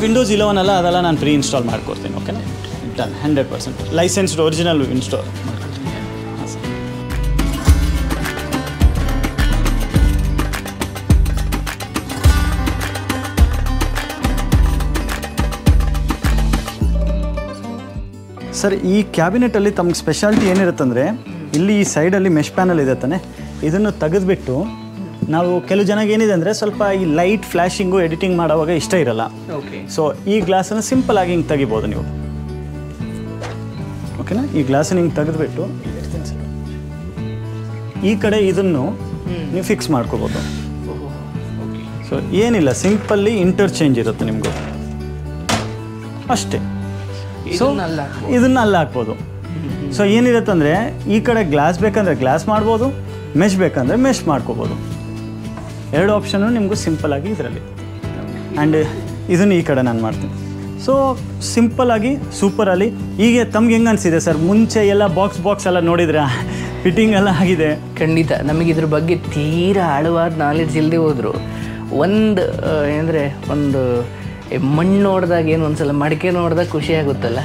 ವಿಂಡೋಸ್ 11 ಅಲ್ಲ, ಅದೆಲ್ಲ ನಾನು ಪ್ರೀ ಇನ್ಸ್ಟಾಲ್ ಮಾಡ್ಕೊಡ್ತೀನಿ. ಓಕೆನಾ, ಡನ್, 100% ಲೈಸೆನ್ಸ್ಡ್ ಒರಿಜಿನಲ್ ಇನ್ಸ್ಟಾಲ್ ಮಾಡ್ಕೊಡ್ತೀನಿ. ಸರ್, ಈ ಕ್ಯಾಬಿನೆಟಲ್ಲಿ ತಮ್ಗೆ ಸ್ಪೆಷಾಲಿಟಿ ಏನಿರುತ್ತಂದರೆ, ಇಲ್ಲಿ ಈ ಸೈಡಲ್ಲಿ ಮೆಶ್ ಪ್ಯಾನಲ್ ಇದೆ ತಾನೆ, ಇದನ್ನು ತೆಗೆದುಬಿಟ್ಟು ನಾವು ಕೆಲವು ಜನಕ್ಕೆ ಏನಿದೆ ಅಂದರೆ ಸ್ವಲ್ಪ ಈ ಲೈಟ್ ಫ್ಲ್ಯಾಶಿಂಗು ಎಡಿಟಿಂಗ್ ಮಾಡೋವಾಗ ಇಷ್ಟ ಇರಲ್ಲ. ಸೊ ಈ ಗ್ಲಾಸನ್ನು ಸಿಂಪಲ್ ಆಗಿ ಹಿಂಗೆ ತೆಗಿಬೋದು ನೀವು. ಓಕೆನಾ, ಈ ಗ್ಲಾಸನ್ನು ಹಿಂಗೆ ತೆಗೆದುಬಿಟ್ಟು ಈ ಕಡೆ ಇದನ್ನು ನೀವು ಫಿಕ್ಸ್ ಮಾಡ್ಕೋಬೋದು. ಸೊ ಏನಿಲ್ಲ, ಸಿಂಪಲ್ಲಿ ಇಂಟರ್ಚೇಂಜ್ ಇರುತ್ತೆ ನಿಮಗೂ ಅಷ್ಟೇ. ಸೊ ಇದನ್ನು ಅಲ್ಲಿ ಹಾಕ್ಬೋದು. ಸೊ ಏನಿರುತ್ತೆ ಅಂದರೆ, ಈ ಕಡೆ ಗ್ಲಾಸ್ ಬೇಕಂದರೆ ಗ್ಲಾಸ್ ಮಾಡ್ಬೋದು, ಮೆಶ್ ಬೇಕಂದರೆ ಮೆಶ್ ಮಾಡ್ಕೋಬೋದು. 2 ಆಪ್ಷನ್ನು ನಿಮಗೂ ಸಿಂಪಲ್ಲಾಗಿ ಇದರಲ್ಲಿ. ಆ್ಯಂಡ್ ಇದನ್ನು ಈ ಕಡೆ ನಾನು ಮಾಡ್ತೀನಿ. ಸೊ ಸಿಂಪಲ್ಲಾಗಿ ಸೂಪರಲ್ಲಿ. ಈಗ ತಮ್ಗೆ ಹೆಂಗೆ ಅನಿಸಿದೆ ಸರ್? ಮುಂಚೆ ಎಲ್ಲ ಬಾಕ್ಸ್ ಎಲ್ಲ ನೋಡಿದ್ರೆ ಫಿಟ್ಟಿಂಗ್ ಎಲ್ಲ ಆಗಿದೆ. ಖಂಡಿತ ನಮಗೆ ಇದ್ರ ಬಗ್ಗೆ ತೀರಾ ಆಳವಾದ ನಾಲೆಡ್ಜ್ ಇಲ್ಲದೆ ಹೋದ್ರು ಒಂದು ಏನಂದರೆ ಒಂದು ಮಣ್ಣು ನೋಡಿದಾಗ ಏನು ಒಂದ್ಸಲ ಮಡಿಕೆ ನೋಡಿದಾಗ ಖುಷಿ ಆಗುತ್ತಲ್ಲ.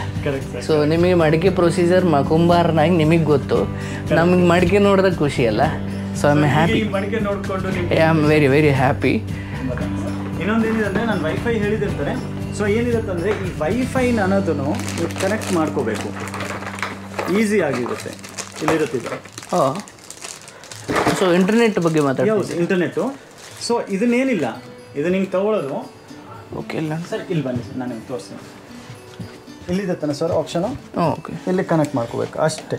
ಸೊ ನಿಮಗೆ ಮಡಿಕೆ ಪ್ರೊಸೀಜರ್ ಕುಂಬಾರನಾಗಿ ನಿಮಗೆ ಗೊತ್ತು, ನಮಗೆ ಮಡಿಕೆ ನೋಡಿದಾಗ ಖುಷಿ ಅಲ್ಲ. So I am happy, I am very very happy. ಇನ್ನೊಂದೇನಿದೆ ಅಂದರೆ, ನಾನು ವೈಫೈ ಹೇಳಿದಿರ್ತಾರೆ. ಸೊ ಏನಿರುತ್ತೆ ಅಂದರೆ, ಈ ವೈಫೈನ ಅನ್ನೋದನ್ನು ನೀವು ಕನೆಕ್ಟ್ ಮಾಡ್ಕೋಬೇಕು, ಈಸಿ ಆಗಿರುತ್ತೆ. ಇಲ್ಲಿರುತ್ತೆ ಇದು. ಸೊ ಇಂಟರ್ನೆಟ್ ಬಗ್ಗೆ ಮಾತಾಡ್ತೀವಿ. ಇಂಟರ್ನೆಟ್ಟು. ಸೊ ಇದನ್ನೇನಿಲ್ಲ, ಇದು ನಿಂಗೆ ತಗೊಳ್ಳೋದು. ಓಕೆ ಇಲ್ಲ ಸರ್, ಇಲ್ಲಿ ಬನ್ನಿ ಸರ್, ನಾನು ನಿಮ್ಗೆ ತೋರಿಸ್ತೀನಿ. ಇಲ್ಲಿದೆ ತಾನೆ ಸರ್ ಆಪ್ಷನು, ಓಕೆ ಇಲ್ಲಿ ಕನೆಕ್ಟ್ ಮಾಡ್ಕೋಬೇಕು ಅಷ್ಟೇ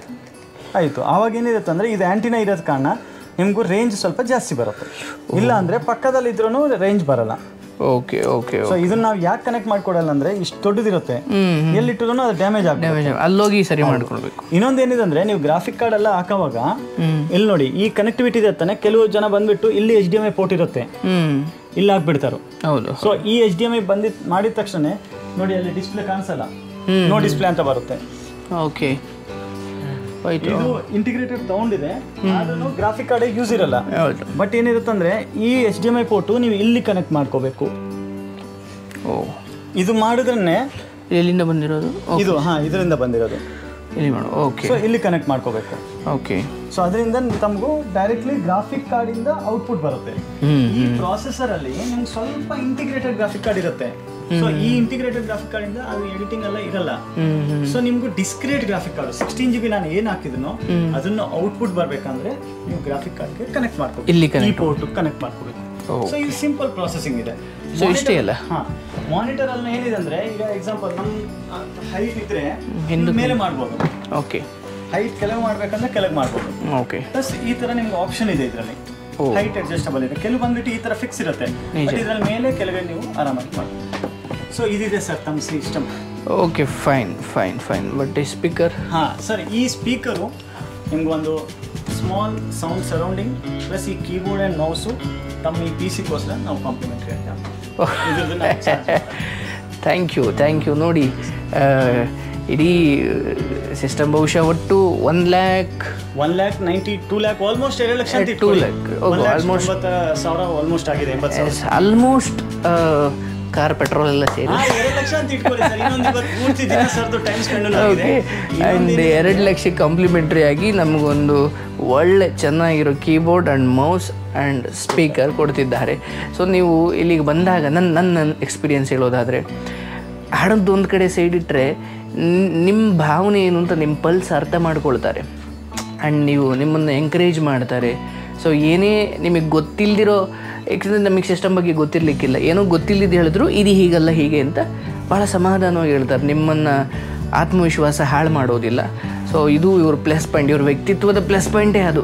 ಆಯಿತು. ಆವಾಗ ಏನಿರುತ್ತೆ ಅಂದರೆ ಇದು ಆ್ಯಂಟಿನಾ ಇರೋದ ಕಾರಣ ನಿಮಗೂ ರೇಂಜ್ ಸ್ವಲ್ಪ ಜಾಸ್ತಿ ಬರುತ್ತೆ. ಇಲ್ಲ ಅಂದರೆ ಪಕ್ಕದಲ್ಲಿ ಇದ್ರೂ ರೇಂಜ್ ಬರಲ್ಲ. Okay okay. ಸೊ ಇದನ್ನ ನಾವು ಯಾಕೆ ಕನೆಕ್ಟ್ ಮಾಡ್ಕೊಡಲ್ಲ ಅಂದರೆ ಇಷ್ಟು ದೊಡ್ಡದಿರುತ್ತೆ, ಎಲ್ಲಿಟ್ಟರು ಅದು ಡ್ಯಾಮೇಜ್ ಆಗುತ್ತೆ, ಅಲ್ಲೋಗಿ ಸರಿ ಮಾಡ್ಕೊಳ್ಬೇಕು. ಇನ್ನೊಂದು ಏನಿದೆ ಅಂದರೆ ನೀವು ಗ್ರಾಫಿಕ್ ಕಾರ್ಡ್ ಎಲ್ಲ ಹಾಕೋವಾಗ ಇಲ್ಲಿ ನೋಡಿ ಈ ಕನೆಕ್ಟಿವಿಟಿ ಇದೆ ತಾನೆ, ಕೆಲವು ಜನ ಬಂದ್ಬಿಟ್ಟು ಇಲ್ಲಿ HDMI ಪೋರ್ಟ್ ಇರುತ್ತೆ, ಇಲ್ಲಿ ಹಾಕ್ಬಿಡ್ತಾರೆ. ಹೌದು. ಸೊ ಈ HDMI ಮಾಡಿದ ತಕ್ಷಣ ನೋಡಿ ಅಲ್ಲಿ ಡಿಸ್ಪ್ಲೇ ಕಾಣಿಸಲ್ಲ, ನೋ ಡಿಸ್ಪ್ಲೇ ಅಂತ ಬರುತ್ತೆ. ಓಕೆ. ಇದು ಇಂಟಿಗ್ರೇಟೆಡ್ ತಗೊಂಡಿದೆ, ಅದನ್ನು ಗ್ರಾಫಿಕ್ ಕಾರ್ಡ್ ಯೂಸ್ ಇರಲ್ಲ. ಬಟ್ ಏನಿರುತ್ತೆ ಅಂದ್ರೆ ಈ HDMI ಪೋರ್ಟು ನೀವು ಇಲ್ಲಿ ಕನೆಕ್ಟ್ ಮಾಡ್ಕೋಬೇಕು. ಓ, ಇದು ಮಾಡಿದ್ರೆ ಎಲ್ಲಿಂದ ಬಂದಿರೋದು? ಇದು ಇದರಿಂದ ಬಂದಿರೋದು ಇಲ್ಲಿ ಮಾಡು. ಓಕೆ. ಸೊ ಇಲ್ಲಿ ಕನೆಕ್ಟ್ ಮಾಡ್ಕೋಬೇಕು. ಓಕೆ. ಸೊ ಅದರಿಂದ ತಮಗೂ ಡೈರೆಕ್ಟ್ಲಿ ಗ್ರಾಫಿಕ್ ಕಾರ್ಡ್ ಇಂದ ಔಟ್ಪುಟ್ ಬರುತ್ತೆ. ಈ ಪ್ರಾಸೆಸರ್ ಅಲ್ಲಿ ನಿಮ್ಗೆ ಸ್ವಲ್ಪ ಇಂಟಿಗ್ರೇಟೆಡ್ ಗ್ರಾಫಿಕ್ ಕಾರ್ಡ್ ಇರುತ್ತೆ. ಸೊ ಈ ಇಂಟಿಗ್ರೇಟೆಡ್ ಗ್ರಾಫಿಕ್ ಕಾರ್ಡ್ ಇಂದ ಅದು ಎಡಿಟಿಂಗ್ ಎಲ್ಲ ಇರಲ್ಲ. ಸೊ ನಿಮ್ಗೂ ಡಿಸ್ಕ್ರೇಟ್ ಗ್ರಾಫಿಕ್ ಕಾರ್ಡ್ 16 GB ನಾನು ಏನ್ ಹಾಕಿದ್ನೋ ಅದನ್ನು ಔಟ್ಪುಟ್ ಬರ್ಬೇಕಂದ್ರೆ ನೀವು ಗ್ರಾಫಿಕ್ ಕಾರ್ಡ್ಗೆ ಕನೆಕ್ಟ್ ಮಾಡ್ಕೋಬೇಕು, ಇಲ್ಲಿ ಈ ಪೋರ್ಟ್ ಕನೆಕ್ಟ್ ಮಾಡ್ಕೋಬೇಕು. ಸೊ ಇದು ಸಿಂಪಲ್ ಪ್ರಾಸೆಸಿಂಗ್ ಇದೆ. ಸೊ ಇಷ್ಟೇ ಅಲ್ಲ. ಮಾನಿಟರ್ ಅಲ್ಲಿ ಏನಿದೆ ಅಂದ್ರೆ ಈಗ ಎಕ್ಸಾಂಪಲ್ ನಮ್ ಹೈಟ್ ಇದ್ರೆ ಮೇಲೆ ಮಾಡ್ಬೋದು. ಓಕೆ. ಹೈಟ್ ಕೆಳಗೆ ಮಾಡ್ಬೇಕಂದ್ರೆ ಕೆಳಗೆ ಮಾಡ್ಬೋದು. ಓಕೆ. ಪ್ಲಸ್ ಈ ತರ ನಿಮ್ಗೆ ಆಪ್ಷನ್ ಇದೆ ಇದರಲ್ಲಿ, ಹೈಟ್ ಅಡ್ಜಸ್ಟಬಲ್ ಇದೆ. ಕೆಲವು ಬಂದ್ಬಿಟ್ಟು ಈ ತರ ಫಿಕ್ಸ್ ಇರುತ್ತೆ, ಬಟ್ ಇದ್ರಲ್ಲಿ ಮೇಲೆ ಕೆಳಗೆ ನೀವು ಆರಾಮಾಗಿ ಮಾಡ್ಬೋದು. ಸೊ ಇದಿದೆ ಸರ್ ತಮ್ಮ system. Okay, fine fine fine. But ಈ ಸ್ಪೀಕರ್? ಸರ್ ಈ ಸ್ಪೀಕರು ನಿಮ್ಗೆ ಒಂದು ಸ್ಮಾಲ್ ಸೌಂಡ್ ಸರೌಂಡಿಂಗ್ ಪ್ಲಸ್ ಈ ಕೀಬೋರ್ಡ್ ಆ್ಯಂಡ್ ಮೌಸು ತಮ್ಮ ಈ PC ಗೋಸ್ಕರ ನಾವು ಕಾಂಪ್ಲಿಮೆಂಟ್ರಿ ಅಂತ ಥ್ಯಾಂಕ್ ಯು. ನೋಡಿ ಇಡೀ ಸಿಸ್ಟಮ್ ಬಹುಶಃ ಒಟ್ಟು 1,92,00,000 ಆಲ್ಮೋಸ್ಟ್ 2 ಲಕ್ಷ ಅಂತ 2 lakh. ಆಲ್ಮೋಸ್ಟ್ 90,000 ಆಲ್ಮೋಸ್ಟ್ ಆಗಿದೆ. 80,000 ಆಲ್ಮೋಸ್ಟ್ ಕಾರ್ ಪೆಟ್ರೋಲ್ ಎಲ್ಲ ಸೇರಿ 2 ಲಕ್ಷ ಅಂತ ಇಟ್ಕೊಳ್ಳಿ ಸರ್. ಇನ್ನೊಂದು ಇವತ್ತು ಪೂರ್ತಿ ದಿನ ಸರ್ದು ಟೈಮ್ ಸ್ಪೆಂಡ್ ಆಗಿದೆ. ಆ್ಯಂಡ್ 2 ಲಕ್ಷಕ್ಕೆ ಕಾಂಪ್ಲಿಮೆಂಟ್ರಿ ಆಗಿ ನಮಗೊಂದು ಒಳ್ಳೆ ಚೆನ್ನಾಗಿರೋ keyboard and mouse and speaker ಕೊಡ್ತಿದ್ದಾರೆ. ಸೊ ನೀವು ಇಲ್ಲಿಗೆ ಬಂದಾಗ ನನ್ನ ಎಕ್ಸ್ಪೀರಿಯೆನ್ಸ್ ಹೇಳೋದಾದರೆ, ಹಾಡೋದು ಒಂದು ಕಡೆ ಸೈಡ್ ಇಟ್ಟರೆ ನಿಮ್ಮ ಭಾವನೆ ಏನು ಅಂತ ನಿಮ್ಮ ಪಲ್ಸ್ ಅರ್ಥ ಮಾಡ್ಕೊಳ್ತಾರೆ ಆ್ಯಂಡ್ ನಿಮ್ಮನ್ನು ಎಂಕರೇಜ್ ಮಾಡ್ತಾರೆ. ಸೊ ಏನೇ ನಿಮಗೆ ಗೊತ್ತಿಲ್ಲದಿರೋ, ಯಾಕಂದರೆ ನಮಗೆ ಸಿಸ್ಟಮ್ ಬಗ್ಗೆ ಗೊತ್ತಿರಲಿಕ್ಕಿಲ್ಲ, ಏನೋ ಗೊತ್ತಿಲ್ಲದಿದ್ದು ಹೇಳಿದ್ರು ಇದು ಹೀಗಲ್ಲ ಹೀಗೆ ಅಂತ ಭಾಳ ಸಮಾಧಾನವಾಗಿ ಹೇಳ್ತಾರೆ. ನಿಮ್ಮನ್ನು ಆತ್ಮವಿಶ್ವಾಸ ಹಾಳು ಮಾಡೋದಿಲ್ಲ. ಸೊ ಇದು ಇವ್ರ ಪ್ಲಸ್ ಪಾಯಿಂಟ್, ಇವ್ರ ವ್ಯಕ್ತಿತ್ವದ ಪ್ಲಸ್ ಪಾಯಿಂಟೇ ಅದು.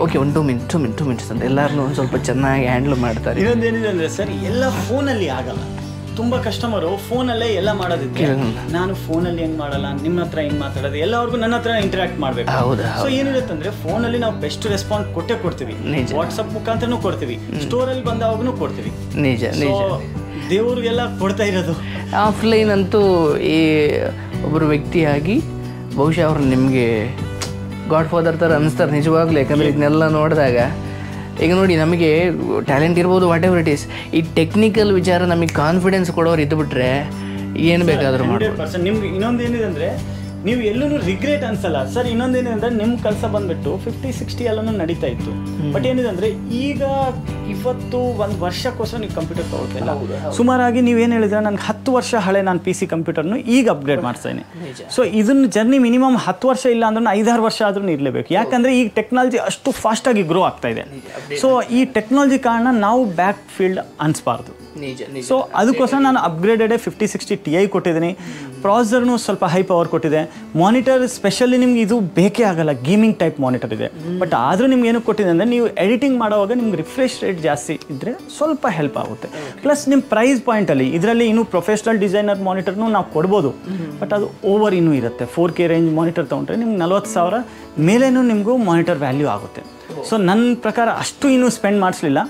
ಓಕೆ, 2 ಮಿನಿಟ್ಸ್ ಅಂತ ಎಲ್ಲರನ್ನೂ ಒಂದು ಸ್ವಲ್ಪ ಚೆನ್ನಾಗಿ ಹ್ಯಾಂಡ್ಲ್ ಮಾಡ್ತಾರೆ. ಇನ್ನೊಂದೇನಿದೆ ಅಂದರೆ ಸರ್, ಎಲ್ಲ ಫೋನಲ್ಲಿ ಆಗಲ್ಲ. ತುಂಬ ಕಸ್ಟಮರು ಫೋನಲ್ಲೇ ಎಲ್ಲ ಮಾಡೋದಿಕ್ಕೆ, ನಾನು ಫೋನಲ್ಲಿ ಹೆಂಗೆ ಮಾಡಲ್ಲ, ನಿಮ್ಮ ಹತ್ರ ಹೆಂಗೆ ಮಾತಾಡೋದು, ಎಲ್ಲರಿಗೂ ನನ್ನ ಹತ್ರ ಇಂಟರಾಕ್ಟ್ ಮಾಡಬೇಕು. ಸೊ ಏನಿರುತ್ತೆ ಅಂದರೆ ಫೋನಲ್ಲಿ ನಾವು ಬೆಸ್ಟ್ ರೆಸ್ಪಾನ್ಸ್ ಕೊಡ್ತೀವಿ, ವಾಟ್ಸಪ್ ಮುಖಾಂತರನೂ ಕೊಡ್ತೀವಿ, ಸ್ಟೋರಲ್ಲಿ ಬಂದಾವಾಗೂ ಕೊಡ್ತೀವಿ. ನಿಜ ದೇವ್ರಿಗೆಲ್ಲ ಕೊಡ್ತಾ ಇರೋದು. ಆಫ್ಲೈನ್ ಅಂತೂ ಈ ಒಬ್ಬರು ವ್ಯಕ್ತಿಯಾಗಿ ಬಹುಶಃ ಅವ್ರು ನಿಮಗೆ ಗಾಡ್ ಫಾದರ್ ಥರ ಅನಿಸ್ತಾರೆ ನಿಜವಾಗ್ಲೂ. ಯಾಕಂದರೆ ಇದನ್ನೆಲ್ಲ ನೋಡಿದಾಗ ಈಗ ನೋಡಿ, ನಮಗೆ ಟ್ಯಾಲೆಂಟ್ ಇರ್ಬೋದು, ವಾಟ್ ಎವರ್ ಇಟ್ ಈಸ್, ಈ ಟೆಕ್ನಿಕಲ್ ವಿಚಾರ ನಮಗೆ ಕಾನ್ಫಿಡೆನ್ಸ್ ಕೊಡೋರು ಇದ್ಬಿಟ್ರೆ ಏನು ಬೇಕಾದರೂ ಮಾಡಿ. 100%. ನಿಮ್ಗೆ ಇನ್ನೊಂದೇನಿದೆ ಅಂದರೆ ನೀವು ಎಲ್ಲೂ ರಿಗ್ರೆಟ್ ಅನ್ಸಲ್ಲ ಸರ್. ಇನ್ನೊಂದೇನಿದೆ ಅಂದರೆ ನಿಮ್ಮ ಕೆಲಸ ಬಂದ್ಬಿಟ್ಟು 50-60 ಎಲ್ಲನೂ ನಡೀತಾ ಇತ್ತು. ಬಟ್ ಏನಿದೆ ಅಂದರೆ ಈಗ ಇವತ್ತು 1 ವರ್ಷಕ್ಕೋಸ್ಕರ ನೀವು ಕಂಪ್ಯೂಟರ್ ತಗೊಳ್ತಾ ಇಲ್ಲ. ಸುಮಾರಾಗಿ ನೀವೇನು ಹೇಳಿದ್ರೆ, ನನಗೆ 10 ವರ್ಷ ಹಳೆ ನಾನು PC ಕಂಪ್ಯೂಟರ್ನು ಈಗ ಅಪ್ಗ್ರೇಡ್ ಮಾಡ್ತಾಯಿನಿ. ಸೊ ಇದನ್ನು ಜರ್ನಿ ಮಿನಿಮಮ್ 10 ವರ್ಷ ಇಲ್ಲ ಅಂದ್ರೂ 5-6 ವರ್ಷ ಆದ್ರೂ ಇರಲೇಬೇಕು. ಯಾಕಂದರೆ ಈಗ ಟೆಕ್ನಾಲಜಿ ಅಷ್ಟು ಫಾಸ್ಟಾಗಿ ಗ್ರೋ ಆಗ್ತಾ ಇದೆ. ಸೊ ಈ ಟೆಕ್ನಾಲಜಿ ಕಾರಣ ನಾವು ಬ್ಯಾಕ್ ಫೀಲ್ಡ್ ಅನಿಸ್ಬಾರ್ದು. ಸೊ ಅದಕ್ಕೋಸ್ಕರ ನಾನು ಅಪ್ಗ್ರೇಡೆಡ್ 5060 Ti ಕೊಟ್ಟಿದ್ದೀನಿ. ಪ್ರಾಸೆಸರ್ನು ಸ್ವಲ್ಪ ಹೈ ಪವರ್ ಕೊಟ್ಟಿದೆ. ಮಾನಿಟರ್ ಸ್ಪೆಷಲಿ ನಿಮ್ಗೆ ಇದು ಬೇಕೇ ಆಗಲ್ಲ, ಗೇಮಿಂಗ್ ಟೈಪ್ ಮಾನಿಟರ್ ಇದೆ. ಬಟ್ ಆದರೂ ನಿಮ್ಗೆ ಏನು ಕೊಟ್ಟಿದೆ ಅಂದರೆ, ನೀವು ಎಡಿಟಿಂಗ್ ಮಾಡುವಾಗ ನಿಮ್ಗೆ ರಿಫ್ರೆಶ್ ರೇಟ್ ಜಾಸ್ತಿ ಇದ್ದರೆ ಸ್ವಲ್ಪ ಹೆಲ್ಪ್ ಆಗುತ್ತೆ. ಪ್ಲಸ್ ನಿಮ್ಮ ಪ್ರೈಸ್ ಪಾಯಿಂಟಲ್ಲಿ ಇದರಲ್ಲಿ ಇನ್ನೂ ಪ್ರೊಫೆಷ್ನಲ್ ಡಿಸೈನರ್ ಮಾನಿಟರ್ನು ನಾವು ಕೊಡ್ಬೋದು. ಬಟ್ ಅದು ಓವರ್ ಇನ್ನೂ ಇರುತ್ತೆ. 4K ರೇಂಜ್ ಮಾನಿಟರ್ ತೊಗೊಂಡ್ರೆ ನಿಮ್ಗೆ 40,000 ಮೇಲೇನೂ ನಿಮಗೂ ಮಾನಿಟರ್ ವ್ಯಾಲ್ಯೂ ಆಗುತ್ತೆ. ಸೊ ನನ್ನ ಪ್ರಕಾರ ಅಷ್ಟು ಇನ್ನೂ ಸ್ಪೆಂಡ್ ಮಾಡಿಸ್ಲಿಲ್ಲ.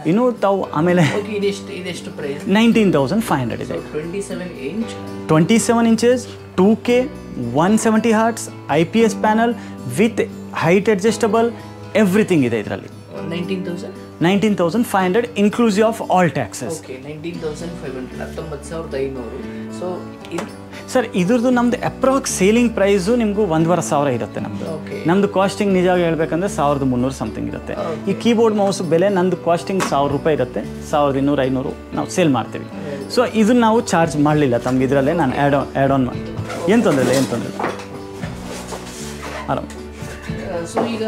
ಇನ್ನೂ ತಾವು ಆಮೇಲೆ 19,500 ಇದೆ. 27 inches 2K 170 Hz IPS panel with height adjustable everything ಇದೆ ಇದರಲ್ಲಿ. 19,500 inclusive of all taxes. 19,500. So sir ಇದ್ರದ್ದು ನಮ್ದು ಅಪ್ರಾಕ್ಸ್ ಸೇಲಿಂಗ್ ಪ್ರೈಸು ನಿಮಗೂ 1,500 ಇರುತ್ತೆ. ನಮ್ಮದು ಕಾಸ್ಟಿಂಗ್ ನಿಜವಾಗಿ ಹೇಳ್ಬೇಕಂದ್ರೆ 1,300 ಸಮಥಿಂಗ್ ಇರುತ್ತೆ. ಈ ಕೀಬೋರ್ಡ್ ಮೌಸ್ ಬೆಲೆ ನಂದು ಕಾಸ್ಟಿಂಗ್ 1,000 ರೂಪಾಯಿ ಇರುತ್ತೆ. 1,200-500 ನಾವು ಸೇಲ್ ಮಾಡ್ತೀವಿ. ಸೊ ಇದನ್ನು ನಾವು ಚಾರ್ಜ್ ಮಾಡಲಿಲ್ಲ ತಮ್ಗೆ, ಇದರಲ್ಲೇ ನಾನು ಆ್ಯಡ್ ಆನ್ ಮಾಡಿ. ಏನು ತೊಂದರೆ ಇಲ್ಲ ಆರಾಮ್. ಸೊ ಈಗ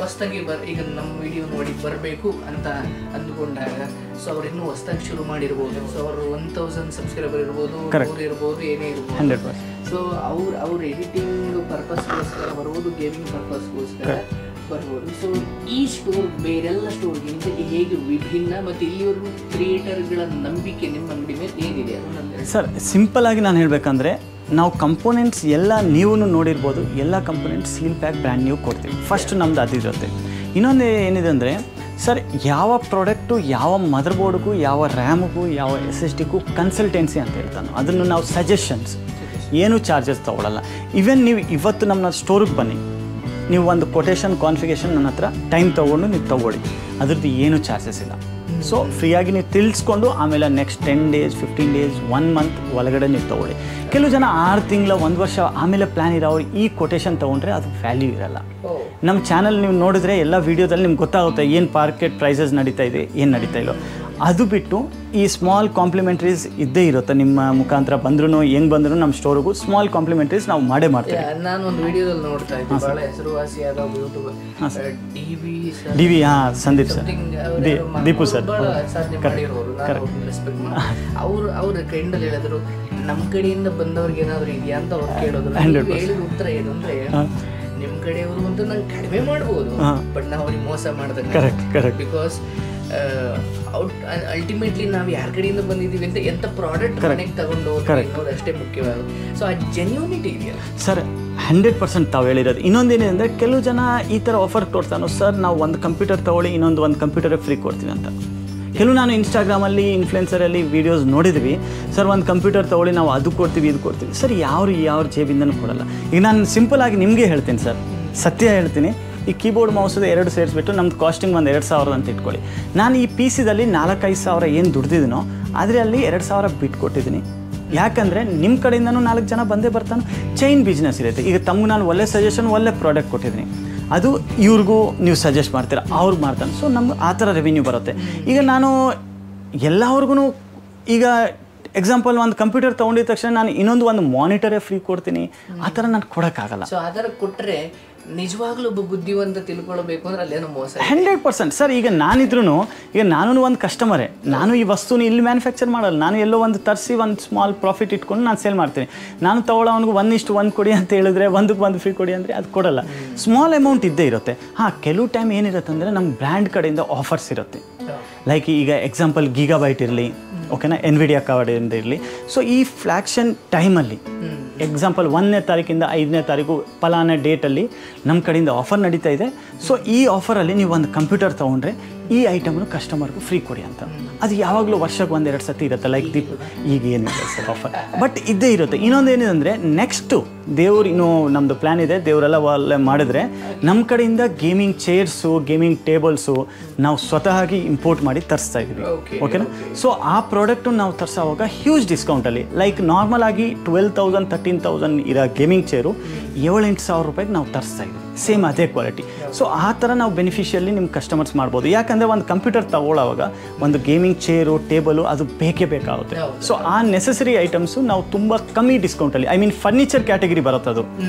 ಹೊಸ್ದಾಗಿ ಈಗ ನಮ್ಮ ವಿಡಿಯೋ ನೋಡಿ ಬರಬೇಕು ಅಂತ ಅಂದುಕೊಂಡಾಗ ಸೊ ಅವ್ರು ಇನ್ನೂ ಹೊಸ್ದಾಗಿ ಶುರು ಮಾಡಿರ್ಬೋದು. ಸೊ ಅವರು 1000 ಸಬ್ಸ್ಕ್ರೈಬರ್ ಇರ್ಬೋದು, 100 ಇರ್ಬೋದು, ಏನೇ ಇರ್ಬೋದು. 100%. ಸೊ ಅವ್ರ ಎಡಿಟಿಂಗ್ ಪರ್ಪಸ್ಗೋಸ್ಕರ ಬರ್ಬೋದು, ಗೇಮಿಂಗ್ ಪರ್ಪಸ್ಗೋಸ್ಕರ ಬರ್ಬೋದು. ಸೊ ಈ ಸ್ಟೋರ್ ಬೇರೆಲ್ಲ ಸ್ಟೋರ್ಗಿಂತ ಹೇಗೆ ವಿಭಿನ್ನ, ಮತ್ತು ಇಲ್ಲಿವರೆಗೂ ಕ್ರಿಯೇಟರ್ಗಳ ನಂಬಿಕೆ ನಿಮ್ಮ ಅಂಗಡಿ ಮೇಲೆ ಏನಿದೆ ಅನ್ನೋದು? ಸರ್ ಸಿಂಪಲ್ ಆಗಿ ನಾನು ಹೇಳಬೇಕಂದ್ರೆ ನಾವು ಕಂಪೋನೆಂಟ್ಸ್ ಎಲ್ಲ ನೀವು ನೋಡಿರ್ಬೋದು, ಎಲ್ಲ components seal pack brand new ಕೊಡ್ತೀವಿ. ಫಸ್ಟ್ ನಮ್ದು ಅದಿರುತ್ತೆ. ಇನ್ನೊಂದು ಏನಿದೆ ಅಂದರೆ ಸರ್, ಯಾವ ಪ್ರಾಡಕ್ಟು ಯಾವ ಮದರ್ ಬೋರ್ಡ್ಗೂ, ಯಾವ ರ್ಯಾಮ್ಗೂ, ಯಾವ SSDಗೂ ಕನ್ಸಲ್ಟೆನ್ಸಿ ಅಂತ ಹೇಳ್ತಾನೆ. ಅದನ್ನು ನಾವು ಸಜೆಷನ್ಸ್ ಏನೂ ಚಾರ್ಜಸ್ ತೊಗೊಳ್ಳಲ್ಲ. ಈವನ್ ನೀವು ಇವತ್ತು ನಮ್ಮ ಸ್ಟೋರಿಗೆ ಬನ್ನಿ, ನೀವು ಒಂದು ಕೊಟೇಶನ್ ಕಾನ್ಫಿಗೇಷನ್ ನನ್ನ ಹತ್ರ ಟೈಮ್ ತೊಗೊಂಡು ನೀವು ತೊಗೊಳ್ಳಿ, ಅದ್ರದ್ದು ಏನೂ ಚಾರ್ಜಸ್ ಇಲ್ಲ. ಸೊ ಫ್ರೀಯಾಗಿ ನೀವು ತಿಳಿಸ್ಕೊಂಡು ಆಮೇಲೆ ನೆಕ್ಸ್ಟ್ 10 days 15 days 1 month ಒಳಗಡೆ ನೀವು ತೊಗೊಳ್ಳಿ. ಕೆಲವು ಜನ 6 ತಿಂಗಳು 1 ವರ್ಷ ಆಮೇಲೆ ಪ್ಲ್ಯಾನ್ ಇರೋರು ಈ ಕೊಟೇಶನ್ ತೊಗೊಂಡ್ರೆ ಅದು ವ್ಯಾಲ್ಯೂ ಇರಲ್ಲ. ನಮ್ಮ ಚಾನಲ್ ನೀವು ನೋಡಿದ್ರೆ ಎಲ್ಲ ವೀಡಿಯೋದಲ್ಲಿ ನಿಮ್ಗೆ ಗೊತ್ತಾಗುತ್ತೆ ಏನು ಮಾರ್ಕೆಟ್ ಪ್ರೈಸಸ್ ನಡೀತಾ ಇದೆ, ಏನು ನಡೀತಾ ಇಲ್ಲೋ. ಅದು ಬಿಟ್ಟು ಈ ಸ್ಮಾಲ್ ಕಾಂಪ್ಲಿಮೆಂಟ್ರೀಸ್ ಇದ್ದೇ ಇರುತ್ತೆ. ನಿಮ್ಮ ಮುಖಾಂತರ ಬಂದ್ರೂ ಹೆಂಗೆ ಬಂದರೂ ನಮ್ಮ ಸ್ಟೋರಿಗೂ ಸ್ಮಾಲ್ ಕಾಂಪ್ಲಿಮೆಂಟ್ರೀಸ್ ನಾವು ಮಾಡ್ತೀವಿ. ನಾನು ಒಂದು ವಿಡಿಯೋದಲ್ಲಿ ನೋಡ್ತಾ ಇದ್ದೆ, ಭಾಳ ಹೆಸರುವಾಸಿಯಾದ YouTuber DV. Sandeep sir, Deepu sir ಸಾಧನೆ ಮಾಡಿರೋರು, ನಾನು ರೆಸ್ಪೆಕ್ಟ್ ಮಾಡಿ. ಅವ್ರ ಕೈಂಡಲ್ಲಿ ಹೇಳಿದ್ರು, ನಮ್ಮ ಕಡೆಯಿಂದ ಬಂದವ್ರಿಗೆ ಏನಾದರೂ ಇದೆಯಾ ಅಂತ ಅವ್ರು ಕೇಳೋದು. ಹೇಳಿದ ಉತ್ತರ ಏನು ಅಂದರೆ, ನಿಮ್ಮ ಕಡೆಯವರು ಅಂತೂ ನಂಗೆ ಕಡಿಮೆ ಮಾಡ್ಬೋದು, ಬಟ್ ನಾವು ಅವ್ರಿಗೆ ಮೋಸ ಮಾಡ್ದಂಗೆ. ಬಿಕಾಸ್ ಅಲ್ಟಿಮೇಟ್ಲಿ ನಾವು ಯಾರ ಕಡೆಯಿಂದ ಬಂದಿದ್ದೀವಿ ಅಂತ ಎಂಥ ಪ್ರಾಡಕ್ಟ್ ಮನೆಗೆ ತಗೊಂಡು ಹೋಗೋದು ಅಷ್ಟೇ ಮುಖ್ಯವಾಗುತ್ತೆ. ಸೊ ಆ ಜೆನ್ಯೂನಿಟಿ ಇದೆಯಲ್ಲ ಸರ್, 100% ತಾವು ಹೇಳಿರೋದು. ಇನ್ನೊಂದೇನಿದೆ ಅಂದರೆ, ಕೆಲವು ಜನ ಈ ಥರ ಆಫರ್ ಕೊಡ್ತಾನೋ, ಸರ್ ನಾವು ಒಂದು ಕಂಪ್ಯೂಟರ್ ತೊಗೊಳ್ಳಿ, ಒಂದು ಕಂಪ್ಯೂಟರ್ ಫ್ರೀ ಕೊಡ್ತೀವಿ ಅಂತ. ಕೆಲವು ನಾನು ಇನ್ಸ್ಟಾಗ್ರಾಮಲ್ಲಿ ಇನ್ಫ್ಲುಯೆನ್ಸರಲ್ಲಿ ವೀಡಿಯೋಸ್ ನೋಡಿದ್ವಿ, ಸರ್ ಒಂದು ಕಂಪ್ಯೂಟರ್ ತೊಗೊಳ್ಳಿ, ನಾವು ಅದು ಕೊಡ್ತೀವಿ ಇದು ಕೊಡ್ತೀವಿ. ಸರ್ ಯಾವ ಜೇಬಿಂದನೂ ಕೊಡಲ್ಲ. ಈಗ ನಾನು ಸಿಂಪಲಾಗಿ ನಿಮಗೆ ಹೇಳ್ತೀನಿ ಸರ್, ಸತ್ಯ ಹೇಳ್ತೀನಿ. ಈ ಕೀಬೋರ್ಡ್ ಮೌಸದ 2 ಸೇರಿಸ್ಬಿಟ್ಟು ನಮ್ದು ಕಾಸ್ಟಿಂಗ್ ಒಂದು 2000 ಅಂತ ಇಟ್ಕೊಳ್ಳಿ. ನಾನು ಈ PC-ದಲ್ಲಿ 4-5 ಸಾವಿರ ಏನು ದುಡ್ದಿದ್ದೀನೋ ಆದರೆ ಅಲ್ಲಿ 2000 ಬಿಟ್ಟು ಕೊಟ್ಟಿದ್ದೀನಿ. ಯಾಕಂದರೆ ನಿಮ್ಮ ಕಡೆಯಿಂದನೂ 4 ಜನ ಬಂದೇ ಬರ್ತಾನೆ. ಚೈನ್ ಬಿಸ್ನೆಸ್ ಇರುತ್ತೆ. ಈಗ ತಮ್ಗೆ ನಾನು ಒಳ್ಳೆ ಸಜೆಷನ್, ಒಳ್ಳೆ ಪ್ರಾಡಕ್ಟ್ ಕೊಟ್ಟಿದ್ದೀನಿ, ಅದು ಇವ್ರಿಗೂ ನೀವು ಸಜೆಸ್ಟ್ ಮಾಡ್ತೀರಾ, ಅವ್ರಿಗೆ ಮಾಡ್ತಾನೆ. ಸೊ ನಮ್ಗೆ ಆ ಥರ ರೆವಿನ್ಯೂ ಬರುತ್ತೆ. ಈಗ ನಾನು ಎಲ್ಲವ್ರಿಗೂ ಈಗ ಎಕ್ಸಾಂಪಲ್ ಒಂದು ಕಂಪ್ಯೂಟರ್ ತೊಗೊಂಡಿದ ತಕ್ಷಣ ನಾನು ಒಂದು ಮಾನಿಟರೇ ಫ್ರೀ ಕೊಡ್ತೀನಿ, ಆ ಥರ ನಾನು ಕೊಡೋಕ್ಕಾಗಲ್ಲ. ಸೊ ಆ ಥರ ಕೊಟ್ಟರೆ ನಿಜವಾಗ್ಲೂ ಒಬ್ಬ ಬುದ್ಧಿವಂತ ತಿಳ್ಕೊಳ್ಬೇಕು ಅಂದ್ರೆ ಅಲ್ಲೇನೋ ಮೋಸ. 100% ಸರ್. ಈಗ ನಾನಿದ್ರೂ ಈಗ ನಾನು ಒಂದು ಕಸ್ಟಮರೇ, ನಾನು ಈ ವಸ್ತುನ ಇಲ್ಲಿ ಮ್ಯಾನುಫ್ಯಾಕ್ಚರ್ ಮಾಡಲ್ಲ, ನಾನು ಎಲ್ಲೋ ಒಂದು ತರಿಸಿ ಒಂದು ಸ್ಮಾಲ್ ಪ್ರಾಫಿಟ್ ಇಟ್ಕೊಂಡು ನಾನು ಸೇಲ್ ಮಾಡ್ತೀನಿ. ನಾನು ತೊಗೊಳ್ಳೋವನಿಗೆ 1:1 ಕೊಡಿ ಅಂತ ಹೇಳಿದ್ರೆ 1 ಫ್ರೀ ಕೊಡಿ ಅಂದರೆ ಅದು ಕೊಡಲ್ಲ. ಸ್ಮಾಲ್ ಅಮೌಂಟ್ ಇದ್ದೇ ಇರುತ್ತೆ. ಕೆಲವು ಟೈಮ್ ಏನಿರುತ್ತೆ ಅಂದರೆ ನಮ್ಮ ಬ್ರ್ಯಾಂಡ್ ಕಡೆಯಿಂದ ಆಫರ್ಸ್ ಇರುತ್ತೆ. ಲೈಕ್ ಈಗ ಎಕ್ಸಾಂಪಲ್ ಗೀಗಾಬೈಟ್ ಇರಲಿ, ಓಕೆನಾ, NVIDIA ಕಾರ್ಡ್ ಇರಲಿ. ಸೊ ಈ ಫ್ಲ್ಯಾಕ್ಷನ್ ಟೈಮಲ್ಲಿ ಎಕ್ಸಾಂಪಲ್ 1ನೇ ತಾರೀಕಿಂದ 5ನೇ ತಾರೀಕು ಫಲಾನ ಡೇಟಲ್ಲಿ ನಮ್ಮ ಕಡೆಯಿಂದ ಆಫರ್ ನಡೀತಾ ಇದೆ. ಸೊ ಈ ಆಫರಲ್ಲಿ ನೀವು ಒಂದು ಕಂಪ್ಯೂಟರ್ ತೊಗೊಂಡ್ರೆ ಈ ಐಟಮ್ನು ಕಸ್ಟಮರ್ಗೂ ಫ್ರೀ ಕೊಡಿ ಅಂತ. ಅದು ಯಾವಾಗಲೂ ವರ್ಷಕ್ಕೆ 1-2 ಸತಿ ಇರುತ್ತೆ. ಲೈಕ್ ಈಗ ಏನಿದೆ ಸರ್ ಆಫರ್, ಬಟ್ ಇದ್ದೇ ಇರುತ್ತೆ. ಇನ್ನೊಂದು ಏನಿದೆ ಅಂದರೆ, ನೆಕ್ಸ್ಟು ದೇವ್ರು ಇನ್ನೂ ನಮ್ಮದು ಪ್ಲ್ಯಾನ್ ಇದೆ, ದೇವರೆಲ್ಲ ಒಳ್ಳೆ ಮಾಡಿದ್ರೆ ನಮ್ಮ ಕಡೆಯಿಂದ ಗೇಮಿಂಗ್ ಚೇರ್ಸು, ಗೇಮಿಂಗ್ ಟೇಬಲ್ಸು ನಾವು ಸ್ವತಃ ಇಂಪೋರ್ಟ್ ಮಾಡಿ ತರಿಸ್ತಾ ಇದ್ದೀವಿ. ಓಕೆನಾ. ಸೊ ಆ ಪ್ರಾಡಕ್ಟು ನಾವು ತರಿಸೋವಾಗ ಹ್ಯೂಜ್ ಡಿಸ್ಕೌಂಟಲ್ಲಿ, ಲೈಕ್ ನಾರ್ಮಲ್ ಆಗಿ 12,000 13,000 ಇರೋ ಗೇಮಿಂಗ್ ಚೇರು 7-8 ಸಾವಿರ ರೂಪಾಯಿಗೆ ನಾವು ತರಿಸ್ತಾ ಇದ್ದೀವಿ, ಸೇಮ್ ಅದೇ ಕ್ವಾಲಿಟಿ. ಸೊ ಆ ಥರ ನಾವು ಬೆನಿಫಿಷಿಯಲಿ ನಿಮ್ಮ ಕಸ್ಟಮರ್ಸ್ ಮಾಡ್ಬೋದು. ಯಾಕಂದರೆ ಒಂದು ಕಂಪ್ಯೂಟರ್ ತಗೊಳ್ಳೋವಾಗ ಒಂದು ಗೇಮಿಂಗ್ ಚೇರು, ಟೇಬಲು ಅದು ಬೇಕೇ ಬೇಕಾಗುತ್ತೆ. ಸೊ ಆ ನೆಸೆಸರಿ ಐಟಮ್ಸು ನಾವು ತುಂಬ ಕಮ್ಮಿ ಡಿಸ್ಕೌಂಟಲ್ಲಿ, ಐ ಮೀನ್ ಫರ್ನಿಚರ್ ಕ್ಯಾಟಗರಿ ಬರುತ್ತೆ, ಅದು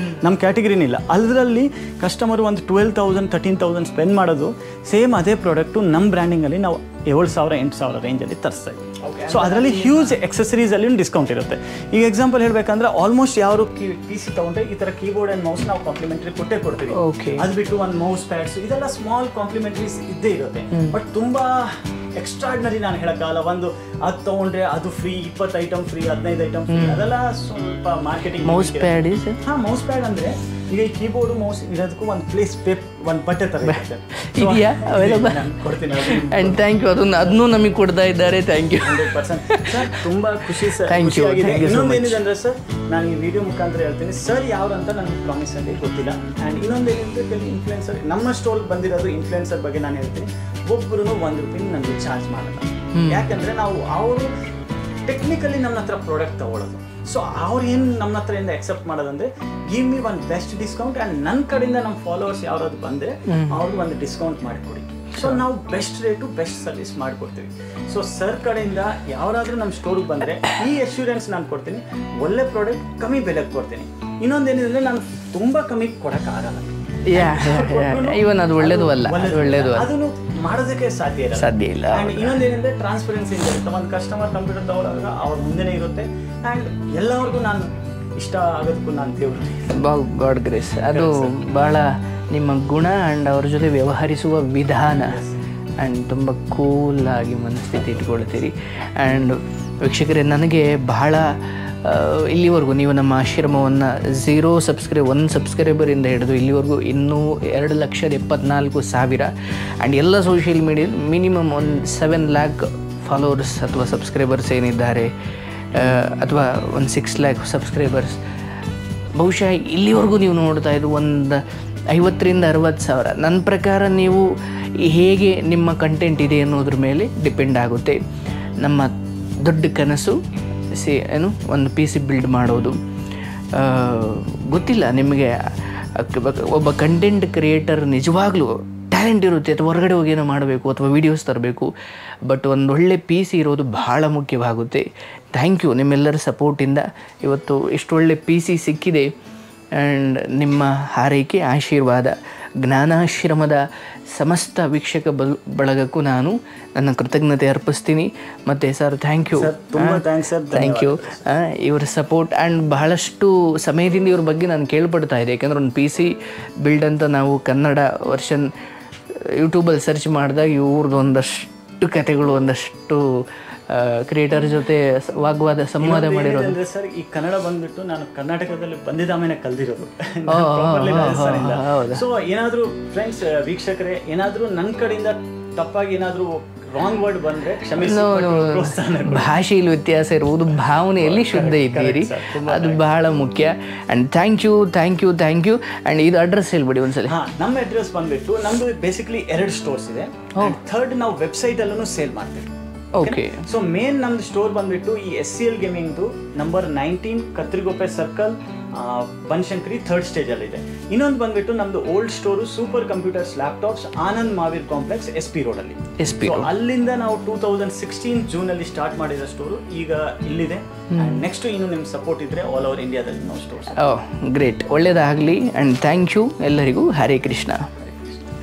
ನಮ್ಮ ಕ್ಯಾಟಗರಿನಿಲ್ಲ. ಅದರಲ್ಲಿ ಕಸ್ಟಮರು ಒಂದು 12,000 13,000 ಸ್ಪೆಂಡ್ ಮಾಡೋದು, ಸೇಮ್ ಅದೇ ಪ್ರಾಡಕ್ಟು ನಮ್ಮ ಬ್ರ್ಯಾಂಡಿಂಗಲ್ಲಿ ನಾವು 7,000-8,000 ರೇಂಜಲ್ಲಿ ತರಿಸ್ತಾ ಇದ್ದೀವಿ. ಸೊ ಅದರಲ್ಲಿ ಹ್ಯೂಜ್ ಎಕ್ಸೆಸರೀಸಲ್ಲಿ ಡಿಸ್ಕೌಂಟ್ ಇರುತ್ತೆ. ಈಗ ಎಕ್ಸಾಂಪಲ್ ಹೇಳಬೇಕಂದ್ರೆ, ಆಲ್ಮೋಸ್ಟ್ ಯಾರು PC ತೊಗೊಂಡ್ರೆ ಈ ಥರ ಕೀಬೋರ್ಡ್ ಆ್ಯಂಡ್ ಮೌಸ್ ನಾವು ಕಾಂಪ್ಲಿಮೆಂಟ್ರಿ ಕೊಡ್ತೀವಿ. ಅದು ಬಿಟ್ಟು ಒಂದು ಮೌಸ್ ಪ್ಯಾಡ್ಸ್, ಇದೆಲ್ಲ ಸ್ಮಾಲ್ ಕಾಂಪ್ಲಿಮೆಂಟ್ರೀಸ್ ಇದ್ದೇ ಇರುತ್ತೆ. ಬಟ್ ತುಂಬ ಎಕ್ಸ್ಟ್ರಾರ್ಡಿನರಿ ನಾನು ಹೇಳೋಕ್ಕಾಗಲ್ಲ. ಒಂದು ಅದು ತೊಗೊಂಡ್ರೆ ಅದು free, 20 item free, 15 item free, ಅದೆಲ್ಲ ಸ್ವಲ್ಪ marketing. Mouse pad mouse pad ಅಂದರೆ ಈಗ ಈ ಕೀಬೋರ್ಡು ಮೌಸ್ ಇರೋದಕ್ಕೂ ಒಂದು ಪ್ಲೇಸ್ ಒಂದು ಬಟ್ಟೆ ಥರ ಇದೆಯಾ ಅವೈಲಬಲ್? ಕೊಡ್ತೀನಿ. ಆ್ಯಂಡ್ ಥ್ಯಾಂಕ್ ಯು, ಅದನ್ನು ನಮಗೆ ಕೊಡ್ತಾ ಇದ್ದಾರೆ. Thank you. 100% ಸರ್, ತುಂಬ ಖುಷಿ ಸರ್. Thank you. ಇನ್ನೊಂದು ಏನಿದೆ ಅಂದರೆ ಸರ್, ನಾನು ಈ ವಿಡಿಯೋ ಮುಖಾಂತರ ಹೇಳ್ತೀನಿ ಸರ್, ಯಾವ್ದಂತ ನನಗೆ ಪ್ರಾಮಿಸಲ್ಲಿ ಗೊತ್ತಿಲ್ಲ. ಆ್ಯಂಡ್ ಇನ್ನೊಂದು ಏನಿದೆ, ಕೆಲವು ಇನ್ಫ್ಲುಯೆನ್ಸರ್ ನಮ್ಮ ಸ್ಟೋರ್ಗೆ ಬಂದಿರೋದು ಇನ್ಫ್ಲುಯೆನ್ಸರ್ ಬಗ್ಗೆ ನಾನು ಹೇಳ್ತೀನಿ, ಒಬ್ಬರು ₹1 ನನಗೆ ಚಾರ್ಜ್ ಮಾಡಲ್ಲ. ಯಾಕಂದರೆ ನಾವು ಅವರು ಟೆಕ್ನಿಕಲಿ ನಮ್ಮ ಹತ್ರ ಪ್ರಾಡಕ್ಟ್ ತೊಗೊಳ್ಳೋದು. ಸೊ ಅವ್ರು ಏನು ನಮ್ಮ ಹತ್ರದಿಂದ ಎಕ್ಸೆಪ್ಟ್ ಮಾಡೋದಂದರೆ, ಗಿವ್ ಮಿ ಒಂದು ಬೆಸ್ಟ್ ಡಿಸ್ಕೌಂಟ್, ಆ್ಯಂಡ್ ನನ್ನ ಕಡೆಯಿಂದ ನಮ್ಮ ಫಾಲೋವರ್ಸ್ ಯಾರಾದ್ರು ಬಂದರೆ ಅವ್ರಿಗೆ ಒಂದು ಡಿಸ್ಕೌಂಟ್ ಮಾಡಿಕೊಡಿ. ಸೊ ನಾವು ಬೆಸ್ಟ್ ರೇಟು ಬೆಸ್ಟ್ ಸರ್ವಿಸ್ ಮಾಡಿಕೊಡ್ತೀವಿ. ಸೊ ಸರ್ ಕಡೆಯಿಂದ ಯಾರಾದರೂ ನಮ್ಮ ಸ್ಟೋರಿಗೆ ಬಂದರೆ ಈ ಅಶ್ಯೂರೆನ್ಸ್ ನಾನು ಕೊಡ್ತೀನಿ, ಒಳ್ಳೆ ಪ್ರಾಡಕ್ಟ್ ಕಮ್ಮಿ ಬೆಲೆಗೆ ಕೊಡ್ತೀನಿ. ಇನ್ನೊಂದೇನಿದೆ, ನಾನು ತುಂಬ ಕಮ್ಮಿ ಕೊಡೋಕ್ಕಾಗಲ್ಲ. ಇವನ್ ಅದು ಒಳ್ಳೇದು ಅಲ್ಲ, ಅದನ್ನು ಮಾಡೋದಕ್ಕೆ ಸಾಧ್ಯ ಇಲ್ಲ. ಆ್ಯಂಡ್ ಇನ್ನೊಂದೇನೆಂದರೆ ಟ್ರಾನ್ಸ್ಪರೆನ್ಸಿ ಇರುತ್ತೆ. ಒಂದು ಕಸ್ಟಮರ್ ಕಂಪ್ಯೂಟರ್ ತಗೊಳ್ಳೋವಾಗ ಅವ್ರ ಮುಂದೆನೇ ಇರುತ್ತೆ. ಆ್ಯಂಡ್ ಎಲ್ಲರಿಗೂ ನಾನು ಇಷ್ಟ ಆಗೋದಕ್ಕೂ ನಾನು ದೇವ್ರು ಗಾಡ್ ಗ್ರೇಸ್. ಅದು ಬಹಳ ನಿಮ್ಮ ಗುಣ ಆ್ಯಂಡ್ ಅವ್ರ ಜೊತೆ ವ್ಯವಹರಿಸುವ ವಿಧಾನ ಆ್ಯಂಡ್ ತುಂಬ ಕೂಲಾಗಿ ಮನಸ್ಥಿತಿ ಇಟ್ಕೊಳ್ತೀರಿ. ಆ್ಯಂಡ್ ವೀಕ್ಷಕರೇ, ನನಗೆ ಬಹಳ ಇಲ್ಲಿವರೆಗೂ ನೀವು ನಮ್ಮ ಆಶ್ರಮವನ್ನು 1 ಸಬ್ಸ್ಕ್ರೈಬರಿಂದ ಹಿಡಿದು ಇಲ್ಲಿವರೆಗೂ ಇನ್ನೂ 2,74,000 ಆ್ಯಂಡ್ ಎಲ್ಲ ಸೋಷಿಯಲ್ ಮೀಡಿಯಾ ಮಿನಿಮಮ್ ಒಂದು 7 lakh ಫಾಲೋವರ್ಸ್ ಅಥವಾ ಸಬ್ಸ್ಕ್ರೈಬರ್ಸ್ ಏನಿದ್ದಾರೆ, ಅಥವಾ ಒಂದು 6 lakh ಸಬ್ಸ್ಕ್ರೈಬರ್ಸ್, ಬಹುಶಃ ಇಲ್ಲಿವರೆಗೂ ನೀವು ನೋಡ್ತಾ ಇದ್ದು ಒಂದು 50,000-60,000. ನನ್ನ ಪ್ರಕಾರ ನೀವು ಹೇಗೆ ನಿಮ್ಮ ಕಂಟೆಂಟ್ ಇದೆ ಅನ್ನೋದ್ರ ಮೇಲೆ ಡಿಪೆಂಡ್ ಆಗುತ್ತೆ. ನಮ್ಮ ದೊಡ್ಡ ಕನಸು ಒಂದು PC ಬಿಲ್ಡ್ ಮಾಡೋದು. ಗೊತ್ತಿಲ್ಲ ನಿಮಗೆ, ಒಬ್ಬ ಕಂಟೆಂಟ್ ಕ್ರಿಯೇಟರ್ ನಿಜವಾಗ್ಲೂ ಟ್ಯಾಲೆಂಟ್ ಇರುತ್ತೆ, ಅಥವಾ ಹೊರಗಡೆ ಹೋಗಿ ಏನೋ ಮಾಡಬೇಕು ಅಥವಾ ವೀಡಿಯೋಸ್ ತರಬೇಕು, ಬಟ್ ಒಂದು ಒಳ್ಳೆ PC ಇರೋದು ಬಹಳ ಮುಖ್ಯವಾಗುತ್ತೆ. ಥ್ಯಾಂಕ್ ಯು ನಿಮ್ಮೆಲ್ಲರ ಸಪೋರ್ಟಿಂದ ಇವತ್ತು ಇಷ್ಟೊಳ್ಳೆ PC ಸಿಕ್ಕಿದೆ. ಆ್ಯಂಡ್ ನಿಮ್ಮ ಹಾರೈಕೆ, ಆಶೀರ್ವಾದ ಜ್ಞಾನಾಶ್ರಮದ ಸಮಸ್ತ ವೀಕ್ಷಕ ಬಳಗಕ್ಕೂ ನಾನು ನನ್ನ ಕೃತಜ್ಞತೆ ಅರ್ಪಿಸ್ತೀನಿ. ಮತ್ತು sir thank you, thank you. ಇವರ ಸಪೋರ್ಟ್ ಆ್ಯಂಡ್ ಬಹಳಷ್ಟು ಸಮಯದಿಂದ ಇವ್ರ ಬಗ್ಗೆ ನಾನು ಕೇಳ್ಪಡ್ತಾ ಇದ್ದೆ. ಯಾಕೆಂದರೆ ಒಂದು PC ಬಿಲ್ಡ್ ಅಂತ ನಾವು ಕನ್ನಡ ವರ್ಷನ್ ಯೂಟ್ಯೂಬಲ್ಲಿ ಸರ್ಚ್ ಮಾಡಿದಾಗ ಇವ್ರದ್ದು ಒಂದಷ್ಟು ಕತೆಗಳು, ಒಂದಷ್ಟು ಕ್ರಿಯೇಟರ್ ಜೊತೆ ಸಂವಾದ ಮಾಡಿರೋದು. ಸರ್, ಈ ಕನ್ನಡ ಬಂದ್ಬಿಟ್ಟು ನಾನು ಕರ್ನಾಟಕದಲ್ಲಿ ಬಂದಿದ್ದ ಆಮೇಲೆ ಕಲ್ದಿರೋದು. ಸೊ ಏನಾದರೂ ಫ್ರೆಂಡ್ಸ್, ವೀಕ್ಷಕರೇ, ಏನಾದರೂ ನನ್ನ ಕಡೆಯಿಂದ ತಪ್ಪಾಗಿ ಏನಾದರೂ ರಾಂಗ್ ವರ್ಡ್ ಬಂದರೆ ಕ್ಷಮಿಸಿ. ಭಾಷೆಯಲ್ಲಿ ವ್ಯತ್ಯಾಸ ಇರುವುದು, ಭಾವನೆಯಲ್ಲಿ ಶುದ್ಧ ಇದ್ದೀರಿ, ಅದು ಬಹಳ ಮುಖ್ಯ. And thank you. ಆ್ಯಂಡ್ ಇದು ಅಡ್ರೆಸ್ ಹೇಳ್ಬಿಡಿ ಒಂದ್ಸಲ. ನಮ್ಮ ಅಡ್ರೆಸ್ ಬಂದ್ಬಿಟ್ಟು ನಮ್ಮದು ಬೇಸಿಕಲಿ 2 ಸ್ಟೋರ್ಸ್ ಇದೆ. 3rd ನಾವು ವೆಬ್ಸೈಟಲ್ಲೂ ಸೇಲ್ ಮಾಡ್ತೀವಿ. ಓಕೆ. ಸೊ ಮೇನ್ ನಮ್ದು ಸ್ಟೋರ್ ಬಂದ್ಬಿಟ್ಟು ಈ SCL ಗೇಮಿಂಗ್ದು number 19 Kathriguppe circle, Banashankari 3rd ಸ್ಟೇಜಲ್ಲಿದೆ. ಇನ್ನೊಂದು ಬಂದ್ಬಿಟ್ಟು ನಮ್ದು old store super computers laptops, Anand Maveer complex, SP ರೋಡಲ್ಲಿ. ಅಲ್ಲಿಂದ ನಾವು 2016 ಜೂನಲ್ಲಿ ಸ್ಟಾರ್ಟ್ ಮಾಡಿದ ಸ್ಟೋರು ಈಗ ಇಲ್ಲಿದೆ. ನೆಕ್ಸ್ಟ್ ಇನ್ನು ನಿಮ್ಮ ಸಪೋರ್ಟ್ ಇದ್ರೆ ಆಲ್ ಓವರ್ ಇಂಡಿಯಾದಲ್ಲಿ ನಾವು ಸ್ಟೋರ್ಸ್. ಗ್ರೇಟ್, ಒಳ್ಳೇದಾಗಲಿ. ಆ್ಯಂಡ್ ಥ್ಯಾಂಕ್ ಯು ಎಲ್ಲರಿಗೂ. ಹರೇ ಕೃಷ್ಣ.